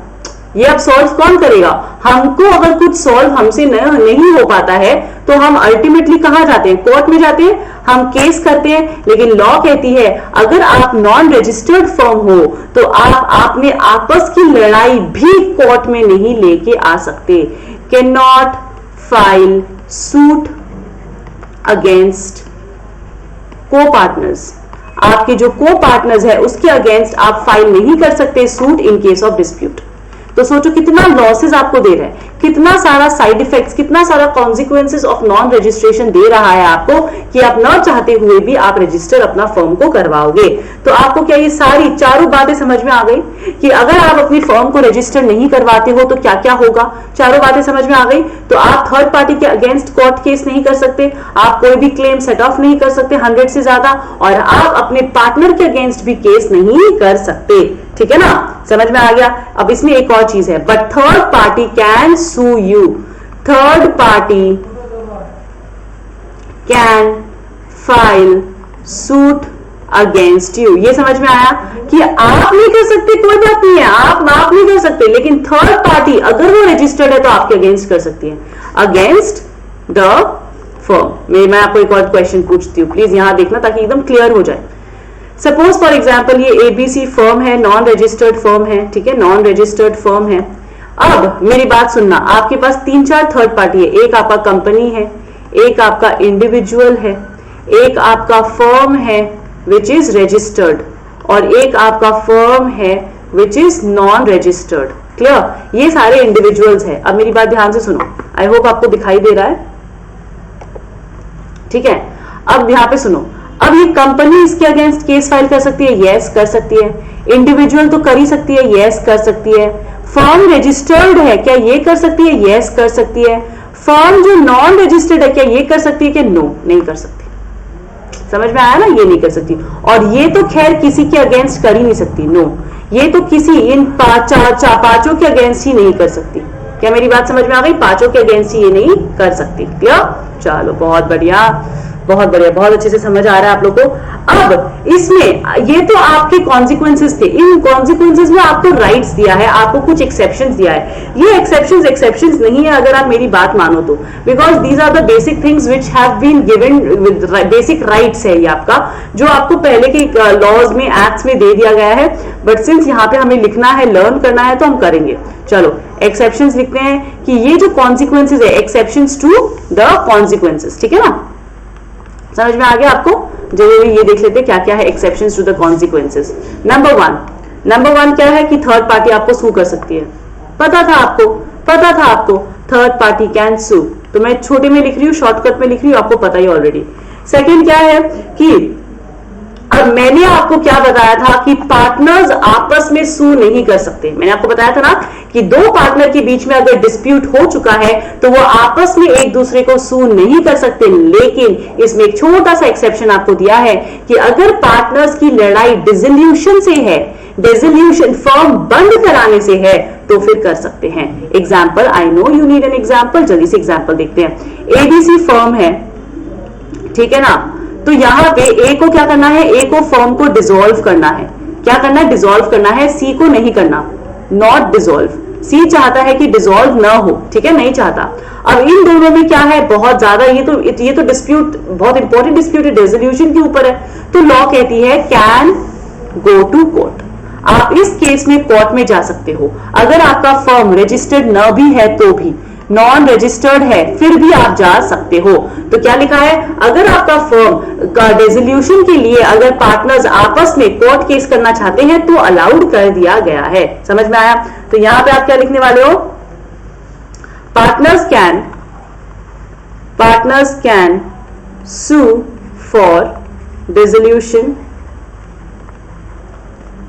ये अब सॉल्व कौन करेगा? हमको अगर कुछ सॉल्व हमसे नहीं हो पाता है तो हम अल्टीमेटली कहां जाते हैं? कोर्ट में जाते हैं, हम केस करते हैं। लेकिन लॉ कहती है अगर आप नॉन रजिस्टर्ड फर्म हो तो आप अपने आपस की लड़ाई भी कोर्ट में नहीं लेके आ सकते। Can not file suit against को पार्टनर्स, आपके जो को पार्टनर्स है उसके अगेंस्ट आप फाइल नहीं कर सकते suit in case of dispute. तो सोचो कितना लॉसेस आपको दे रहा है, कितना सारा साइड इफेक्ट्स, कितना सारा कॉन्सिक्वेंसेस ऑफ नॉन रजिस्ट्रेशन दे रहा है आपको, कि आप न चाहते हुए भी आप रजिस्टर अपना फर्म को करवाओगे। तो आपको क्या ये सारी चारों बातें समझ में आ गई कि अगर आप अपनी फर्म को रजिस्टर नहीं करवाते हो तो क्या क्या होगा? चारों बातें समझ में आ गई। तो आप थर्ड पार्टी के अगेंस्ट कोर्ट केस नहीं कर सकते, आप कोई भी क्लेम सेट ऑफ नहीं कर सकते 100 से ज्यादा, और आप अपने पार्टनर के अगेंस्ट भी केस नहीं कर सकते, ठीक है ना। समझ में आ गया? अब इसमें एक और चीज है, but third party can sue you, third party can file suit against you. ये समझ में आया कि आप नहीं कर सकते, कोई बात नहीं है, आप नहीं कर सकते, लेकिन थर्ड पार्टी अगर वो रजिस्टर्ड है तो आपके अगेंस्ट कर सकती है, अगेंस्ट द फर्म। मैं आपको एक और क्वेश्चन पूछती हूँ, प्लीज यहां देखना ताकि एकदम क्लियर हो जाए। सपोज फॉर एग्जाम्पल ये एबीसी फर्म है, नॉन रजिस्टर्ड फर्म है, ठीक है, नॉन रजिस्टर्ड फर्म है। अब मेरी बात सुनना, आपके पास 3-4 थर्ड पार्टी है, एक आपका कंपनी है, एक आपका इंडिविजुअल है, एक आपका फर्म है विच इज रजिस्टर्ड, और एक आपका फर्म है which is non registered. Clear? ये सारे इंडिविजुअल्स है। अब मेरी बात ध्यान से सुनो, आई होप आपको दिखाई दे रहा है, ठीक है। अब यहां पे सुनो, अब ये कंपनी इसके अगेंस्ट केस फाइल कर सकती है, यस कर सकती है। इंडिविजुअल तो कर ही सकती है, यस कर सकती है। फर्म रजिस्टर्ड है, क्या ये कर सकती है? यस कर सकती है। फर्म जो नॉन रजिस्टर्ड है, क्या ये कर सकती है? कि नो, नहीं कर सकती। समझ में आया ना? ये नहीं कर सकती। और ये तो खैर किसी के अगेंस्ट कर ही नहीं सकती, नो, ये तो किसी इन पांचों के अगेंस्ट ही नहीं कर सकती। क्या मेरी बात समझ में आ गई? पांचों के अगेंस्ट ही ये नहीं कर सकती। क्लियर? चलो बहुत बढ़िया, बहुत बढ़िया, बहुत अच्छे से समझ आ रहा है आप लोग को। अब इसमें ये तो आपके कॉन्सिक्वेंसेस थे, इन कॉन्सिक्वेंसेस में आपको राइट्स दिया है, आपको कुछ एक्सेप्शंस दिया है। ये एक्सेप्शंस नहीं है अगर आप मेरी बात मानो तो, because these are the basic things which have been given with basic rights है ये आपका, जो आपको पहले के लॉज में एक्ट्स में दे दिया गया है, बट सिंस यहाँ पे हमें लिखना है, लर्न करना है, तो हम करेंगे। चलो एक्सेप्शंस लिखते हैं कि ये जो कॉन्सिक्वेंसेज है, एक्सेप्शंस टू द कॉन्सिक्वेंसेज, ठीक है ना, समझ में आ गया आपको। जरूरी ये देख लेते हैं क्या क्या है exceptions to the consequences. Number one क्या है कि थर्ड पार्टी आपको सू कर सकती है। पता था आपको थर्ड पार्टी कैन सू, तो मैं छोटे में लिख रही हूँ, शॉर्टकट में लिख रही हूँ, आपको पता ही ऑलरेडी। सेकेंड क्या है कि अब मैंने आपको क्या बताया था कि पार्टनर्स आपस में सू नहीं कर सकते। मैंने आपको बताया था ना कि दो पार्टनर के बीच में अगर डिस्प्यूट हो चुका है तो वो आपस में एक दूसरे को सू नहीं कर सकते, लेकिन इसमें एक छोटा सा एक्सेप्शन आपको दिया है कि अगर पार्टनर्स की लड़ाई डिसोल्यूशन से है, डिसोल्यूशन फर्म बंद कराने से है, तो फिर कर सकते हैं। Example, I know you need an example, जल्दी से एग्जाम्पल देखते हैं। एबीसी फर्म है, ठीक है ना, तो यहां पे ए को क्या करना है, ए को फर्म को डिसॉल्व करना है। क्या करना है, डिसॉल्व करना है, सी को नहीं करना, नॉट डिसॉल्व। सी चाहता है कि डिसॉल्व ना हो, ठीक है, नहीं चाहता। अब इन दोनों में क्या है, बहुत ज्यादा ये तो डिस्प्यूट, बहुत इंपॉर्टेंट डिस्प्यूट है, डिसोल्यूशन के ऊपर है, तो लॉ कहती है कैन गो टू कोर्ट। आप इस केस में कोर्ट में जा सकते हो। अगर आपका फर्म रजिस्टर्ड न भी है तो भी, नॉन रजिस्टर्ड है फिर भी आप जा सकते हो। तो क्या लिखा है, अगर आपका फर्म का डिसोल्यूशन के लिए अगर पार्टनर्स आपस में कोर्ट केस करना चाहते हैं तो अलाउड कर दिया गया है। समझ में आया? तो यहां पे आप क्या लिखने वाले हो, partners can sue for dissolution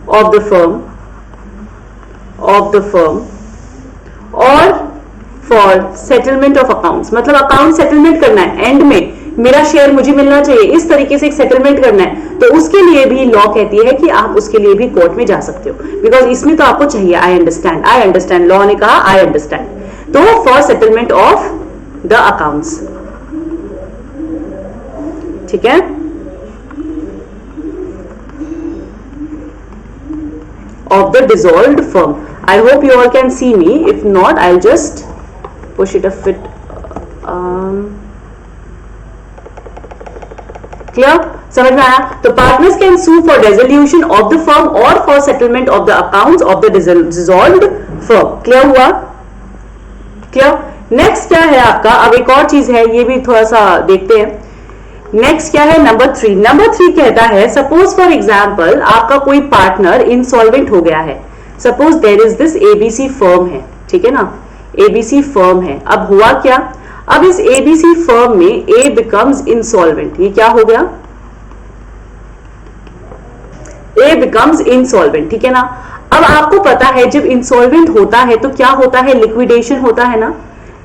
of the firm और फॉर सेटलमेंट ऑफ अकाउंट्स, मतलब अकाउंट सेटलमेंट करना है, एंड में मेरा शेयर मुझे मिलना चाहिए, इस तरीके से एक सेटलमेंट करना है, तो उसके लिए भी लॉ कहती है कि आप उसके लिए भी कोर्ट में जा सकते हो, बिकॉज इसमें तो आपको चाहिए आई अंडरस्टैंड, लॉ ने कहा आई अंडरस्टैंड, तो for settlement of the accounts, ठीक है। Of the dissolved firm. I hope you all can see me. If not, I'll just push it a bit. Clear? समझ में आया? तो partners can sue for dissolution of the firm or for settlement of the accounts of the dissolved firm. Clear हुआ? Clear? Next क्या है आपका? अब एक और चीज है, ये भी थोड़ा सा देखते हैं। नेक्स्ट क्या है, नंबर थ्री कहता है, सपोज फॉर एग्जाम्पल आपका कोई पार्टनर इंसॉल्वेंट हो गया है। Suppose there is this ABC firm है, ठीक है ना, एबीसी फर्म है। अब हुआ क्या, अब इस एबीसी फर्म में ए बिकम्स इंसॉल्वेंट। ये क्या हो गया, ए बिकम्स इंसॉल्वेंट, ठीक है ना। अब आपको पता है जब इंसॉल्वेंट होता है तो क्या होता है, लिक्विडेशन होता है ना,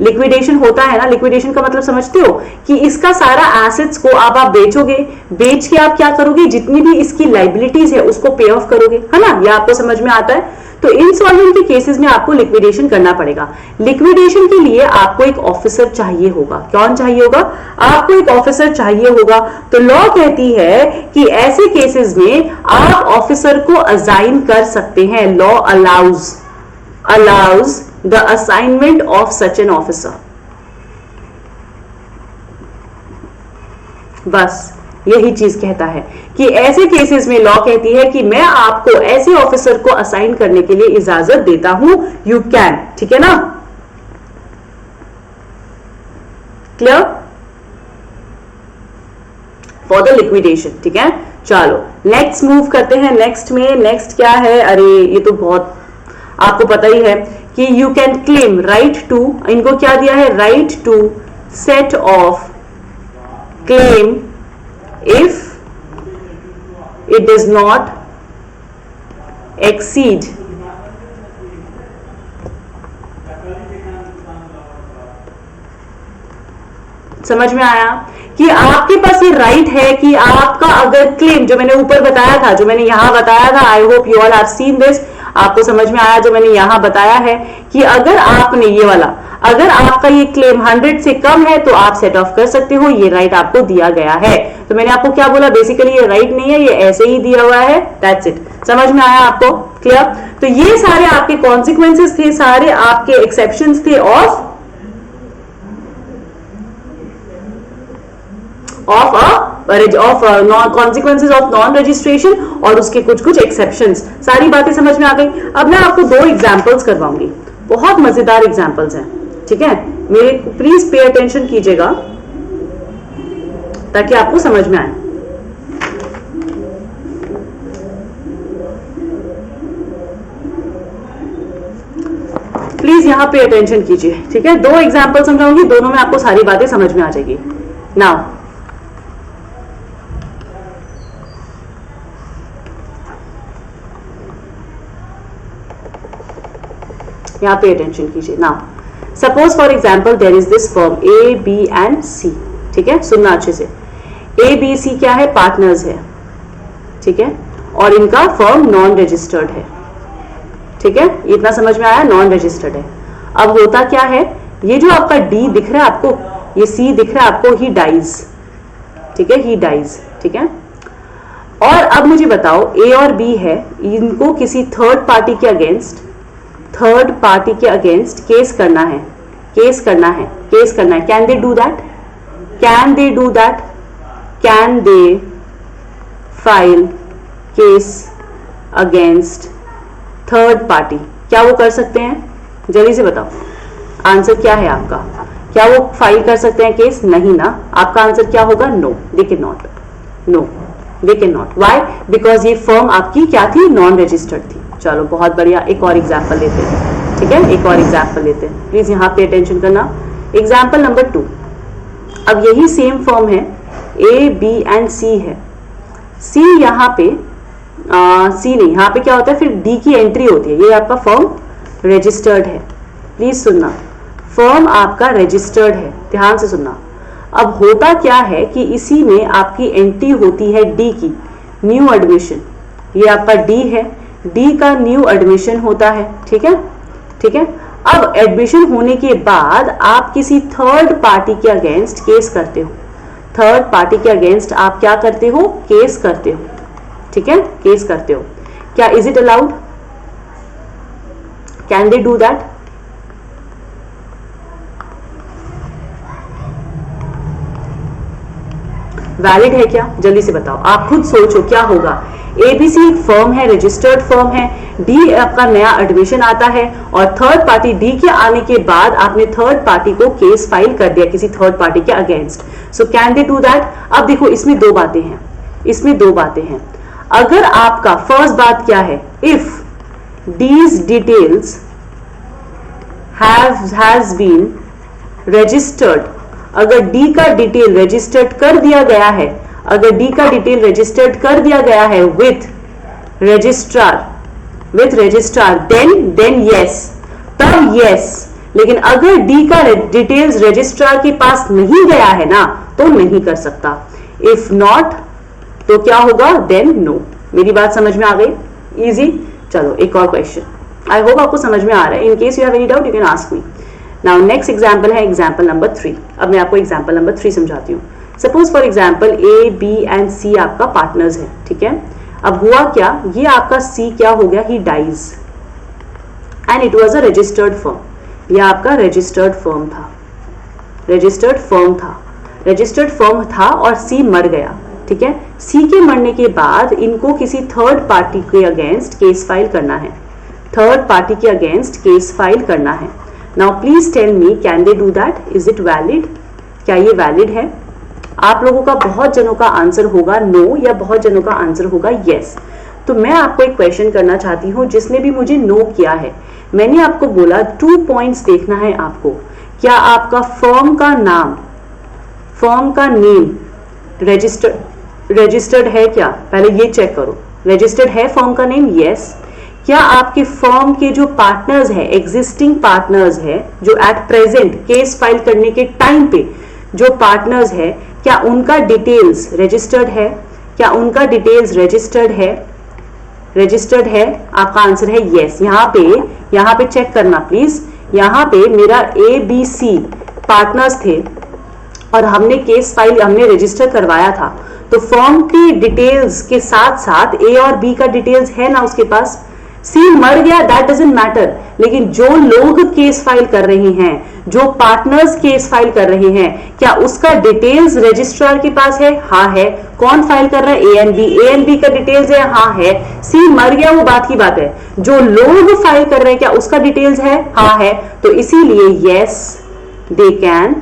लिक्विडेशन होता है ना। लिक्विडेशन का मतलब समझते हो कि इसका सारा एसेट्स को आप बेचोगे, बेच के आप क्या करोगे, जितनी भी इसकी लाइबिलिटीज है उसको पे ऑफ करोगे, है ना, ये आपको समझ में आता है। तो इंसॉल्वेंट के केसेस में आपको लिक्विडेशन करना पड़ेगा। लिक्विडेशन के लिए आपको एक ऑफिसर चाहिए होगा। कौन चाहिए होगा, आपको एक ऑफिसर चाहिए होगा। तो लॉ कहती है कि ऐसे केसेस में आप ऑफिसर को असाइन कर सकते हैं। Law allows the assignment of such an officer। बस यही चीज कहता है कि ऐसे केसेस में लॉ कहती है कि मैं आपको ऐसे ऑफिसर को असाइन करने के लिए इजाजत देता हूं, यू कैन, ठीक है ना। क्लियर फॉर द लिक्विडेशन, ठीक है। चलो नेक्स्ट मूव करते हैं। नेक्स्ट क्या है, अरे ये तो बहुत आपको पता ही है कि you can claim right to, इनको क्या दिया है, right to set off claim if it does not exceed समझ में आया कि आपके पास ये राइट है कि आपका अगर क्लेम, जो मैंने ऊपर बताया था, जो मैंने यहां बताया था, आई hope you all have seen this, आपको समझ में आया जो मैंने यहां बताया है कि अगर आपने ये वाला, अगर आपका ये क्लेम 100 से कम है तो आप सेट ऑफ कर सकते हो, ये राइट आपको दिया गया है। तो मैंने आपको क्या बोला, बेसिकली ये राइट नहीं है, ये ऐसे ही दिया हुआ है, दैट्स इट। समझ में आया आपको? क्लियर? तो ये सारे आपके कॉन्सिक्वेंसेस थे, सारे आपके एक्सेप्शंस थे of consequences of non registration और उसके कुछ कुछ एक्सेप्शंस। सारी बातें समझ में आ गई। अब मैं आपको 2 एग्जांपल्स करवाऊंगी, बहुत मजेदार एग्जांपल्स हैं, ठीक है? मेरे प्लीज पे अटेंशन कीजिएगा ताकि आपको समझ में आए। प्लीज यहां पे अटेंशन कीजिए, ठीक है? 2 एग्जांपल समझाऊंगी, दोनों में आपको सारी बातें समझ में आ जाएगी। नाउ यहां पे अटेंशन कीजिए। Now suppose for example there is this firm A B and C, ठीक है? सुनना अच्छे से। ए बी सी क्या है? पार्टनर्स है, ठीक है? और इनका फर्म नॉन रजिस्टर्ड है, ठीक है? इतना समझ में आया, नॉन रजिस्टर्ड है। अब होता क्या है, ये जो आपका डी दिख रहा है आपको, ये सी दिख रहा है आपको, ही डाइज, ठीक है? ही डाइज, ठीक है? और अब मुझे बताओ, ए और बी है, इनको किसी थर्ड पार्टी के अगेंस्ट केस करना है, केस करना है। Can they do that? Can they file case against third party? क्या वो कर सकते हैं? जल्दी से बताओ, आंसर क्या है आपका? क्या वो फाइल कर सकते हैं केस? नहीं ना। आपका आंसर क्या होगा? No, they can not. No, they can not. Why? Because ये फर्म आपकी क्या थी? नॉन रजिस्टर्ड थी। चलो बहुत बढ़िया, एक और एग्जाम्पल लेते हैं, ठीक है? एक और एग्जाम्पल लेते हैं, प्लीज यहां पे अटेंशन करना। Example number 2। अब यही सेम फर्म है, ए बी एंड सी है। सी यहाँ पे सी नहीं, यहाँ पे क्या होता है, फिर डी की एंट्री होती है। ये आपका फर्म रजिस्टर्ड है, प्लीज सुनना, फर्म आपका रजिस्टर्ड है, ध्यान से सुनना। अब होता क्या है कि इसी में आपकी एंट्री होती है डी की, न्यू एडमिशन। ये आपका डी है, डी का न्यू एडमिशन होता है, ठीक है? ठीक है? अब एडमिशन होने के बाद आप किसी थर्ड पार्टी के अगेंस्ट केस करते हो। थर्ड पार्टी के अगेंस्ट आप क्या करते हो? केस करते हो, ठीक है? केस करते हो। क्या is it allowed? Can they do that? Valid है क्या? जल्दी से बताओ, आप खुद सोचो क्या होगा। एबीसी एक फर्म है, रजिस्टर्ड फर्म है, डी आपका नया एडमिशन आता है और थर्ड पार्टी डी के आने के बाद आपने थर्ड पार्टी को केस फाइल कर दिया किसी थर्ड पार्टी के against. So can they do that? अब देखो इसमें 2 बातें हैं, इसमें 2 बातें हैं। अगर आपका फर्स्ट बात क्या है, if these details has been registered, अगर डी का डिटेल रजिस्टर्ड कर दिया गया है, अगर डी का डिटेल रजिस्टर्ड कर दिया गया है विथ रजिस्ट्रार, देन यस, तब यस। लेकिन अगर डी का डिटेल्स रजिस्ट्रार के पास नहीं गया है ना, तो नहीं कर सकता। इफ नॉट तो क्या होगा? Then no. मेरी बात समझ में आ गई? इजी। चलो एक और क्वेश्चन, आई होप आपको समझ में आ रहा है। In case you have any doubt you can ask me. Now next example है एग्जाम्पल नंबर 3। अब मैं आपको एग्जाम्पल नंबर 3 समझाती हूँ। Suppose for example A B and C आपका पार्टनर्स है, ठीक है? अब हुआ क्या, ये आपका सी क्या हो गया, he dies and it was a registered firm. ये आपका रजिस्टर्ड फर्म था, रजिस्टर्ड फर्म था और सी मर गया, ठीक है? सी के मरने के बाद इनको किसी थर्ड पार्टी के अगेंस्ट केस फाइल करना है, थर्ड पार्टी के अगेंस्ट केस फाइल करना है। Now please tell me, can they do that? Is it valid? क्या ये वैलिड है? आप लोगों का बहुत जनों का आंसर होगा नो या बहुत जनों का आंसर होगा यस। तो मैं आपको एक क्वेश्चन करना चाहती हूं जिसने भी मुझे नो किया है। मैंने आपको बोला 2 पॉइंट्स देखना है आपको। क्या आपका फर्म का नाम, फर्म का नेम रजिस्टर्ड है क्या? पहले ये चेक करो, रजिस्टर्ड है फर्म का नेम? यस। क्या आपके फर्म के जो पार्टनर्स है, एग्जिस्टिंग पार्टनर्स है, जो एट प्रेजेंट केस फाइल करने के टाइम पे जो पार्टनर्स है, क्या उनका डिटेल्स रजिस्टर्ड है? क्या उनका डिटेल्स रजिस्टर्ड है? रजिस्टर्ड है? आपका आंसर है यस। यहाँ पे चेक करना प्लीज, यहाँ पे मेरा ABC पार्टनर्स थे और हमने केस फाइल हमने रजिस्टर करवाया था, तो फर्म की डिटेल्स के साथ साथ A और B का डिटेल्स है ना उसके पास। C मर गया, दैट डजंट मैटर, लेकिन जो लोग केस फाइल कर रहे हैं, जो पार्टनर्स केस फाइल कर रहे हैं, क्या उसका डिटेल्स रजिस्ट्रार के पास है? हाँ है। कौन फाइल कर रहा है? A एंड B का डिटेल्स है? हाँ है। C मर गया, वो बात की बात है। जो लोग फाइल कर रहे हैं क्या उसका डिटेल्स है? हाँ है। तो इसीलिए यस दे कैन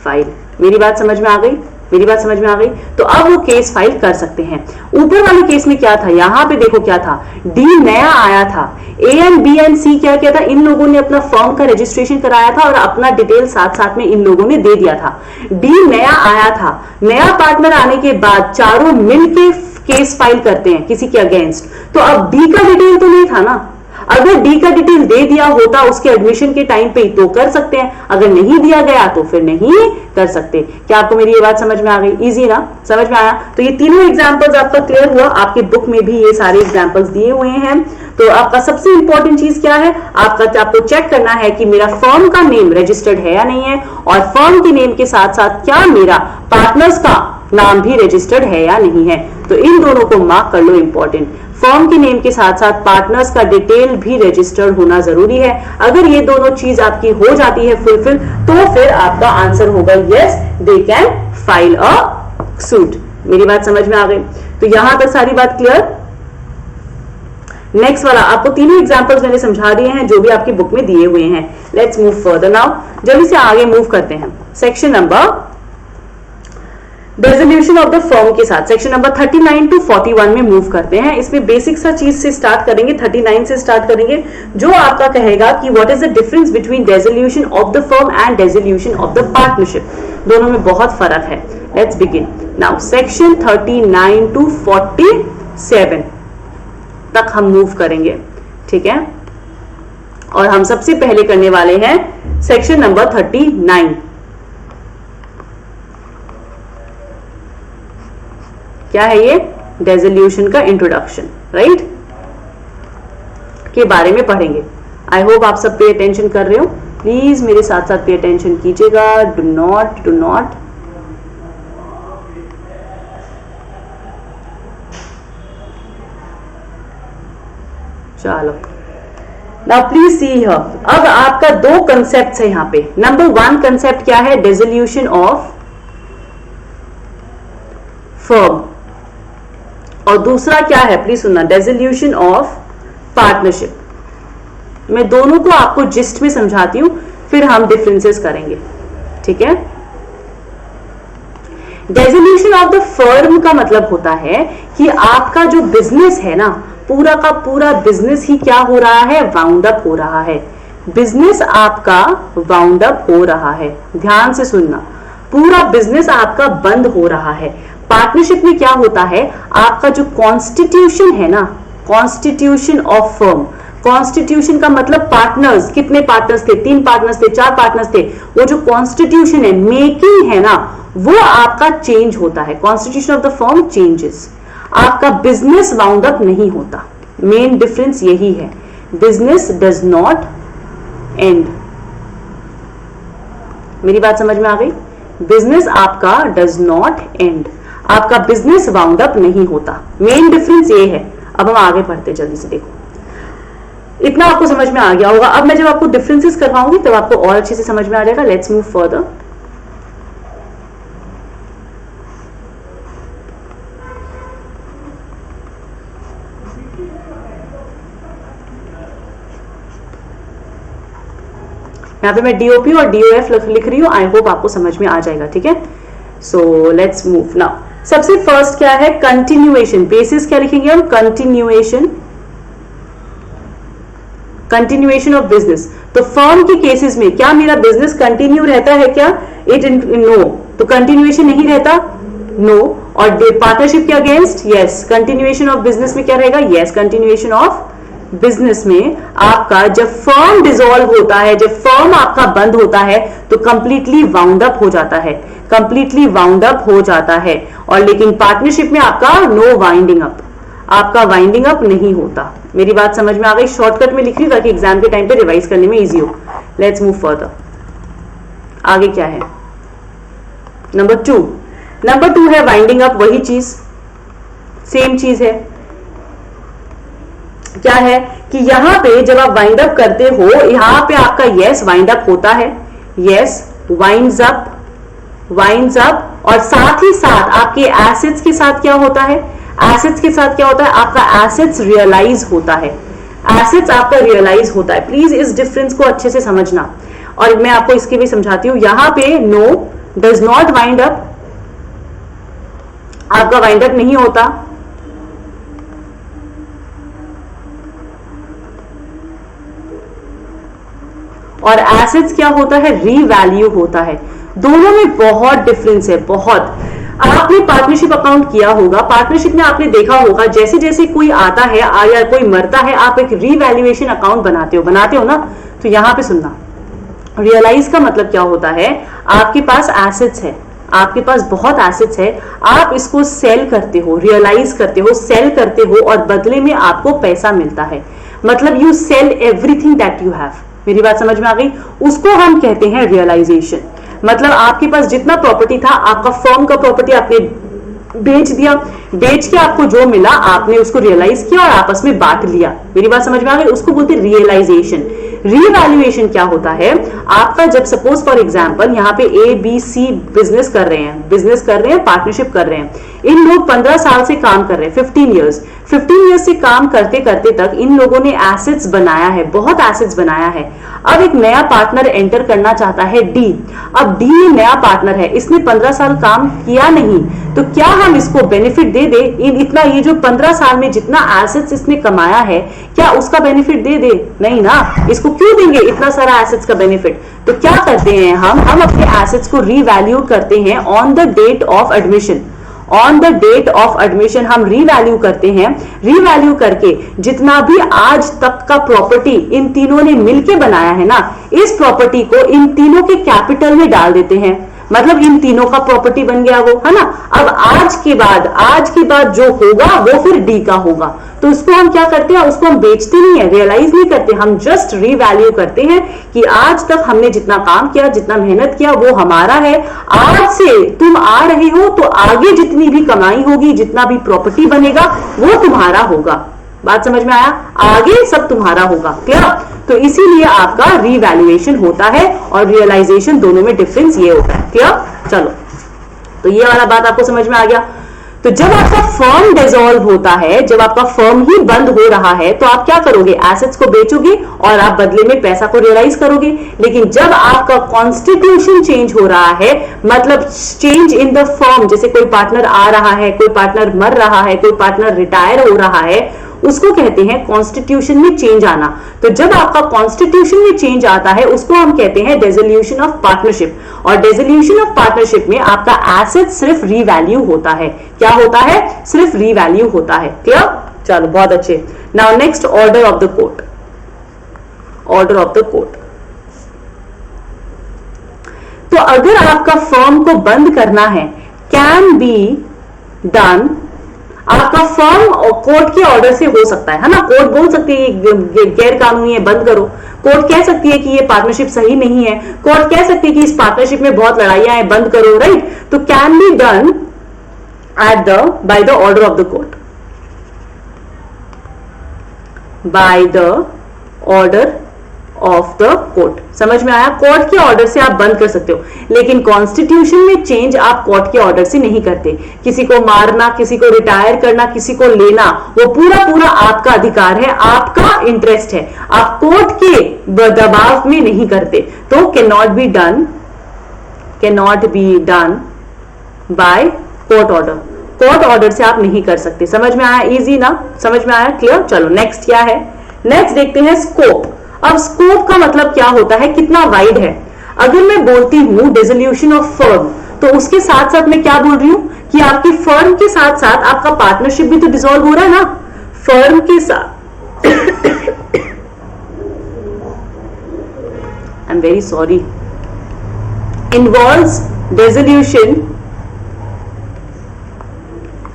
फाइल। मेरी बात समझ में आ गई? मेरी बात समझ में आ गई? तो अब वो केस फाइल कर सकते हैं। ऊपर वाले केस में क्या था, यहां पे देखो क्या था, डी नया आया था, ए एंड बी एंड सी क्या किया था, इन लोगों ने अपना फर्म का रजिस्ट्रेशन कराया था और अपना डिटेल साथ साथ में इन लोगों ने दे दिया था। डी नया आया था, नया पार्टनर आने के बाद चारों मिलके केस फाइल करते हैं किसी के अगेंस्ट, तो अब डी का डिटेल तो नहीं था ना। अगर डी का डिटेल दे दिया होता उसके एडमिशन के टाइम पे तो कर सकते हैं, अगर नहीं दिया गया तो फिर नहीं कर सकते। क्या आपको मेरी ये बात समझ में आ गई? इजी ना? समझ में आया? तो ये तीनों एग्जांपल्स आपका क्लियर हुआ। आपके बुक में भी ये सारे एग्जांपल्स दिए हुए हैं। तो आपका सबसे इंपॉर्टेंट चीज क्या है, आपको चेक करना है कि मेरा फर्म का नेम रजिस्टर्ड है या नहीं है, और फर्म के नेम के साथ साथ क्या मेरा पार्टनर्स का नाम भी रजिस्टर्ड है या नहीं है। तो इन दोनों को मार्क कर लो इंपॉर्टेंट। फर्म के नेम के साथ साथ पार्टनर्स का डिटेल भी रजिस्टर्ड होना जरूरी है। अगर ये दोनों चीज आपकी हो जाती है फुलफिल, तो फिर आपका आंसर होगा yes they can file a suit. मेरी बात समझ में आ गई? तो यहां तक सारी बात क्लियर। नेक्स्ट वाला आपको तीनों एग्जांपल्स मैंने समझा दिए हैं जो भी आपकी बुक में दिए हुए हैं। Let's move further now. जल्दी से आगे मूव करते हैं section number resolution of the firm के साथ। सेक्शन नंबर 39 टू 41 में मूव करते हैं। इसमें बेसिक सा चीज से स्टार्ट करेंगे, 39 से स्टार्ट करेंगे, जो आपका कहेगा कि what is the difference between resolution of the firm and resolution of the partnership. दोनों में बहुत फर्क है। Let's begin now. Section 39 to 47 तक हम मूव करेंगे, ठीक है। और हम सबसे पहले करने वाले हैं सेक्शन नंबर 39। क्या है ये? रेजोल्यूशन का इंट्रोडक्शन, राइट, के बारे में पढ़ेंगे। आई होप आप सब पे अटेंशन कर रहे हो। प्लीज मेरे साथ साथ पे अटेंशन कीजिएगा। डू नॉट चलो नाउ प्लीज सी हियर। अब आपका दो कंसेप्ट है यहाँ पे। नंबर 1 कंसेप्ट क्या है? रेजोल्यूशन ऑफ फर्म, और दूसरा क्या है? प्लीज सुनना, रेजोल्यूशन ऑफ पार्टनरशिप। मैं दोनों को आपको जिस्ट में समझाती हूं, फिर हम डिफरेंसेस करेंगे, ठीक है। रेजोल्यूशन ऑफ द फर्म का मतलब होता है कि आपका जो बिजनेस है ना, पूरा का पूरा बिजनेस ही क्या हो रहा है? वाउंड अप हो रहा है। बिजनेस आपका वाउंड अप हो रहा है। ध्यान से सुनना, पूरा बिजनेस आपका बंद हो रहा है। पार्टनरशिप में क्या होता है? आपका जो कॉन्स्टिट्यूशन है ना, कॉन्स्टिट्यूशन ऑफ फर्म, कॉन्स्टिट्यूशन का मतलब पार्टनर्स, कितने पार्टनर्स थे? 3 पार्टनर्स थे, 4 पार्टनर्स थे। वो जो कॉन्स्टिट्यूशन है, मेकिंग है ना, वो आपका चेंज होता है। Constitution of the firm changes, आपका बिजनेस वाउंड अप नहीं होता। मेन डिफरेंस यही है। Business does not and. मेरी बात समझ में आ गई? बिजनेस आपका डज नॉट एंड, आपका बिजनेस वाउंड अप नहीं होता। मेन डिफरेंस ये है। अब हम आगे बढ़ते, जल्दी से देखो। इतना आपको समझ में आ गया होगा। अब मैं जब आपको डिफरेंसेस करवाऊंगी तब आपको और अच्छे से समझ में आ जाएगा। Let's move further. यहाँ पे मैं डीओपी और डीओएफ लिख रही हूं। आई होप आपको समझ में आ जाएगा, ठीक है। So let's move now. सबसे फर्स्ट क्या है? कंटिन्यूएशन। बेसिस क्या लिखेंगे हम? Continuation, continuation of business. तो फर्म के केसेस में क्या मेरा बिजनेस कंटिन्यू रहता है क्या? It no. तो कंटिन्यूएशन नहीं रहता, नो। और पार्टनरशिप के against yes. Continuation of business में क्या रहेगा? यस। कंटिन्यूएशन ऑफ बिजनेस में आपका जब फर्म डिसॉल्व होता है, जब फर्म आपका बंद होता है, तो कंप्लीटली वाउंड अप हो जाता है, कंप्लीटली वाउंड अप हो जाता है। और लेकिन पार्टनरशिप में आपका नो वाइंडिंग अप, आपका वाइंडिंग अप नहीं होता। मेरी बात समझ में आ गई? शॉर्टकट में लिख रही हूं ताकि एग्जाम के टाइम पे रिवाइज करने में इजी हो। Let's move further. आगे क्या है? नंबर 2 है वाइंडिंग अप, वही चीज, सेम चीज है। क्या है कि यहां पे जब आप वाइंड अप करते हो, यहां पे आपका यस वाइंड अप होता है, यस वाइंड्स अप, और साथ ही साथ आपके एसेट्स के साथ क्या होता है? एसेट्स के साथ क्या होता है? आपका एसेट्स रियलाइज होता है, एसेट्स आपका रियलाइज होता है। प्लीज इस डिफरेंस को अच्छे से समझना, और मैं आपको इसके भी समझाती हूं। यहां पे no does not wind up, आपका वाइंड अप नहीं होता, और एसेट्स क्या होता है? रीवैल्यू होता है। दोनों में बहुत डिफरेंस है, बहुत। आपने पार्टनरशिप अकाउंट किया होगा, पार्टनरशिप में आपने देखा होगा जैसे जैसे कोई आता है या कोई मरता है, आप एक रीवैल्यूएशन अकाउंट बनाते हो ना। तो यहां पे सुनना, रियलाइज का मतलब क्या होता है? आपके पास एसेट्स है, आपके पास बहुत एसेट्स है, आप इसको सेल करते हो, रियलाइज करते हो, सेल करते हो, और बदले में आपको पैसा मिलता है। मतलब you sell everything that you have. मेरी बात समझ में आ गई? उसको हम कहते हैं रियलाइजेशन। मतलब आपके पास जितना प्रॉपर्टी था, आपका फर्म का प्रॉपर्टी आपने बेच दिया, बेच के आपको जो मिला आपने उसको रियलाइज किया और आपस में बांट लिया। मेरी बात समझ में आ गई? उसको बोलते हैं रियलाइजेशन। रीवैल्यूएशन क्या होता है? आपका जब सपोज फॉर एग्जांपल यहाँ पे ABC बिजनेस कर रहे हैं, पार्टनरशिप कर रहे हैं, इन लोग 15 साल से काम कर रहे हैं, 15 इयर्स से काम करते करते तक इन लोगों ने एसेट्स बनाया है, बहुत एसेट्स बनाया है। अब एक नया पार्टनर एंटर करना चाहता है, डी। अब डी में नया पार्टनर है, इसने 15 साल काम किया नहीं, तो क्या हम इसको बेनिफिट दे दे? इतना ये जो 15 साल में जितना एसेट्स इसने कमाया है, क्या उसका बेनिफिट दे दे? नहीं ना। इसको क्यों देंगे इतना सारा एसेट्स का बेनिफिट? तो क्या करते हैं हम अपने एसेट्स को रीवैल्यू करते हैं on the date of admission. On the date of admission हम रीवैल्यू करते हैं। रीवैल्यू करके जितना भी आज तक का प्रॉपर्टी इन तीनों ने मिलके बनाया है ना, इस प्रॉपर्टी को इन तीनों के कैपिटल में डाल देते हैं। मतलब इन तीनों का प्रॉपर्टी बन गया वो, है ना। अब आज के बाद जो होगा वो फिर डी का होगा। तो उसको हम क्या करते हैं? उसको हम बेचते नहीं है, रियलाइज नहीं करते, हम जस्ट रीवैल्यू करते हैं कि आज तक हमने जितना काम किया, जितना मेहनत किया, वो हमारा है। आज से तुम आ रहे हो तो आगे जितनी भी कमाई होगी, जितना भी प्रॉपर्टी बनेगा, वो तुम्हारा होगा। बात समझ में आया? आगे सब तुम्हारा होगा। क्लियर? तो इसीलिए आपका रीवैल्यूएशन होता है और रियलाइजेशन, दोनों में डिफरेंस ये होता है। क्लियर? चलो, तो ये वाला बात आपको समझ में आ गया। तो जब आपका फर्म डिसॉल्व होता है, जब आपका फर्म ही बंद हो रहा है, तो आप क्या करोगे? एसेट्स को बेचोगे और आप बदले में पैसा को रियलाइज करोगे। लेकिन जब आपका कॉन्स्टिट्यूशन चेंज हो रहा है, मतलब चेंज इन द फर्म, जैसे कोई पार्टनर आ रहा है, कोई पार्टनर मर रहा है, कोई पार्टनर रिटायर हो रहा है, उसको कहते हैं कॉन्स्टिट्यूशन में चेंज आना। तो जब आपका कॉन्स्टिट्यूशन में चेंज आता है, उसको हम कहते हैं डिसोल्यूशन ऑफ पार्टनरशिप। और डिसोल्यूशन ऑफ पार्टनरशिप में आपका एसेट सिर्फ रीवैल्यू होता है। क्या होता है? सिर्फ रीवैल्यू होता है। क्लियर? चलो, बहुत अच्छे। Now next, order of the court. Order of the court. तो अगर आपका फर्म को बंद करना है, कैन बी डन, आपका फर्म कोर्ट के ऑर्डर से हो सकता है ना। कोर्ट बोल सकती है ये गैर कानूनी है, बंद करो। कोर्ट कह सकती है कि ये पार्टनरशिप सही नहीं है। कोर्ट कह सकती है कि इस पार्टनरशिप में बहुत लड़ाइयां हैं, बंद करो। राइट? तो can be done by the order of the court, by the order of the court. समझ में आया? कोर्ट के ऑर्डर से आप बंद कर सकते हो, लेकिन कॉन्स्टिट्यूशन में चेंज आप कोर्ट के ऑर्डर से नहीं करते। किसी को मारना, किसी को रिटायर करना, किसी को लेना, वो पूरा आपका अधिकार है, आपका इंटरेस्ट है। आप कोर्ट के दबाव में नहीं करते। तो can not be done by court order. Court order से आप नहीं कर सकते। समझ में आया? इजी ना? समझ में आया? क्लियर? चलो, नेक्स्ट क्या है? नेक्स्ट देखते हैं स्कोप। अब स्कोप का मतलब क्या होता है? कितना वाइड है। अगर मैं बोलती हूं डिसोल्यूशन ऑफ फर्म, तो उसके साथ साथ मैं क्या बोल रही हूं कि आपकी फर्म के साथ साथ आपका पार्टनरशिप भी तो डिसॉल्व हो रहा है ना, फर्म के साथ। आई am very sorry, involves dissolution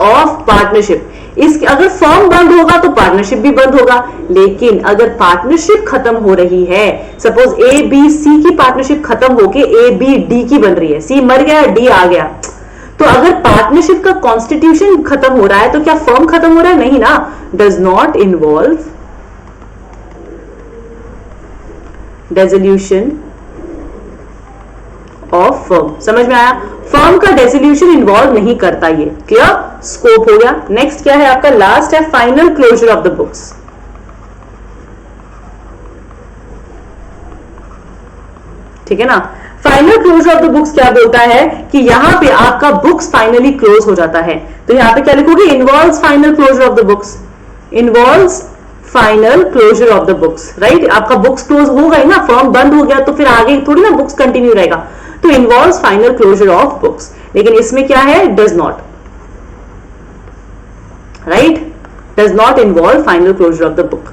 of partnership. इसके अगर फर्म बंद होगा तो पार्टनरशिप भी बंद होगा, लेकिन अगर पार्टनरशिप खत्म हो रही है, सपोज ए बी सी की पार्टनरशिप खत्म होके ए बी डी की बन रही है, सी मर गया डी आ गया, तो अगर पार्टनरशिप का कॉन्स्टिट्यूशन खत्म हो रहा है तो क्या फर्म खत्म हो रहा है? नहीं ना, does not involve dissolution of firm. समझ में आया? फर्म का डिसोल्यूशन इन्वॉल्व नहीं करता ये। क्लियर? स्कोप हो गया। नेक्स्ट क्या है आपका? लास्ट है final closure of the books. ठीक है ना? Final closure of the books क्या बोलता है कि यहां पे आपका बुक्स फाइनली क्लोज हो जाता है। तो यहां पे क्या लिखोगे? Involves final closure of the books, involves final closure of the books, right? आपका बुक्स क्लोज हो गई ना, फर्म बंद हो गया तो फिर आगे थोड़ी ना बुक्स कंटिन्यू रहेगा, तो involves final closure of books. लेकिन इसमें क्या है? Does not, right? Does not involve final closure of the book.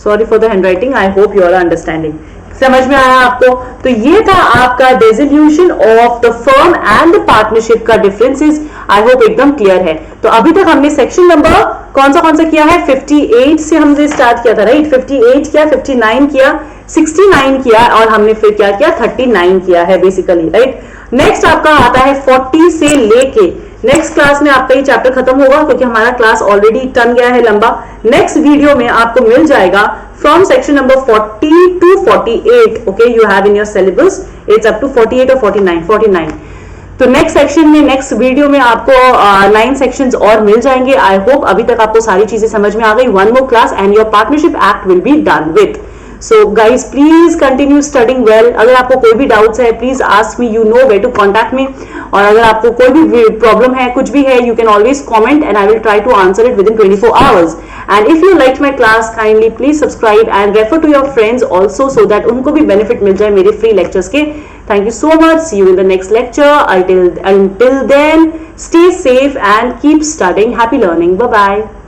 Sorry for the handwriting, I hope you are understanding. समझ में आया आपको? तो ये था आपका dissolution of the firm and the partnership का डिफरेंसेस। आई होप एकदम क्लियर है। तो अभी तक हमने सेक्शन नंबर कौन सा किया है? 58 से हमने स्टार्ट किया था, राइट? 58 किया, 59 किया, 69 किया और हमने फिर क्या किया? 39 किया है बेसिकली, राइट? नेक्स्ट आपका आता है 40 से लेके नेक्स्ट क्लास में आपका ये चैप्टर खत्म होगा क्योंकि हमारा क्लास ऑलरेडी टन गया है लंबा। नेक्स्ट वीडियो में आपको मिल जाएगा from section number 40 to 48। Okay, you have in your syllabus it's up to 48 और 49। तो नेक्स्ट सेक्शन में, नेक्स्ट वीडियो में आपको 9 सेक्शंस और मिल जाएंगे। आई होप अभी तक आपको सारी चीजें समझ में आ गई। One more class and your partnership act will be done with. So guys, please continue studying well. अगर आपको कोई भी डाउट्स है, please ask me, you know where to contact me. और अगर आपको कोई भी प्रॉब्लम है, कुछ भी है, you can always comment and I will try to answer it within 24 hours. And if you liked my class, kindly please subscribe and refer to your friends also so that उनको भी benefit मिल जाए मेरे free lectures के। Thank you so much. See you in the next lecture. Until then, stay safe and keep studying. Happy learning. Bye bye.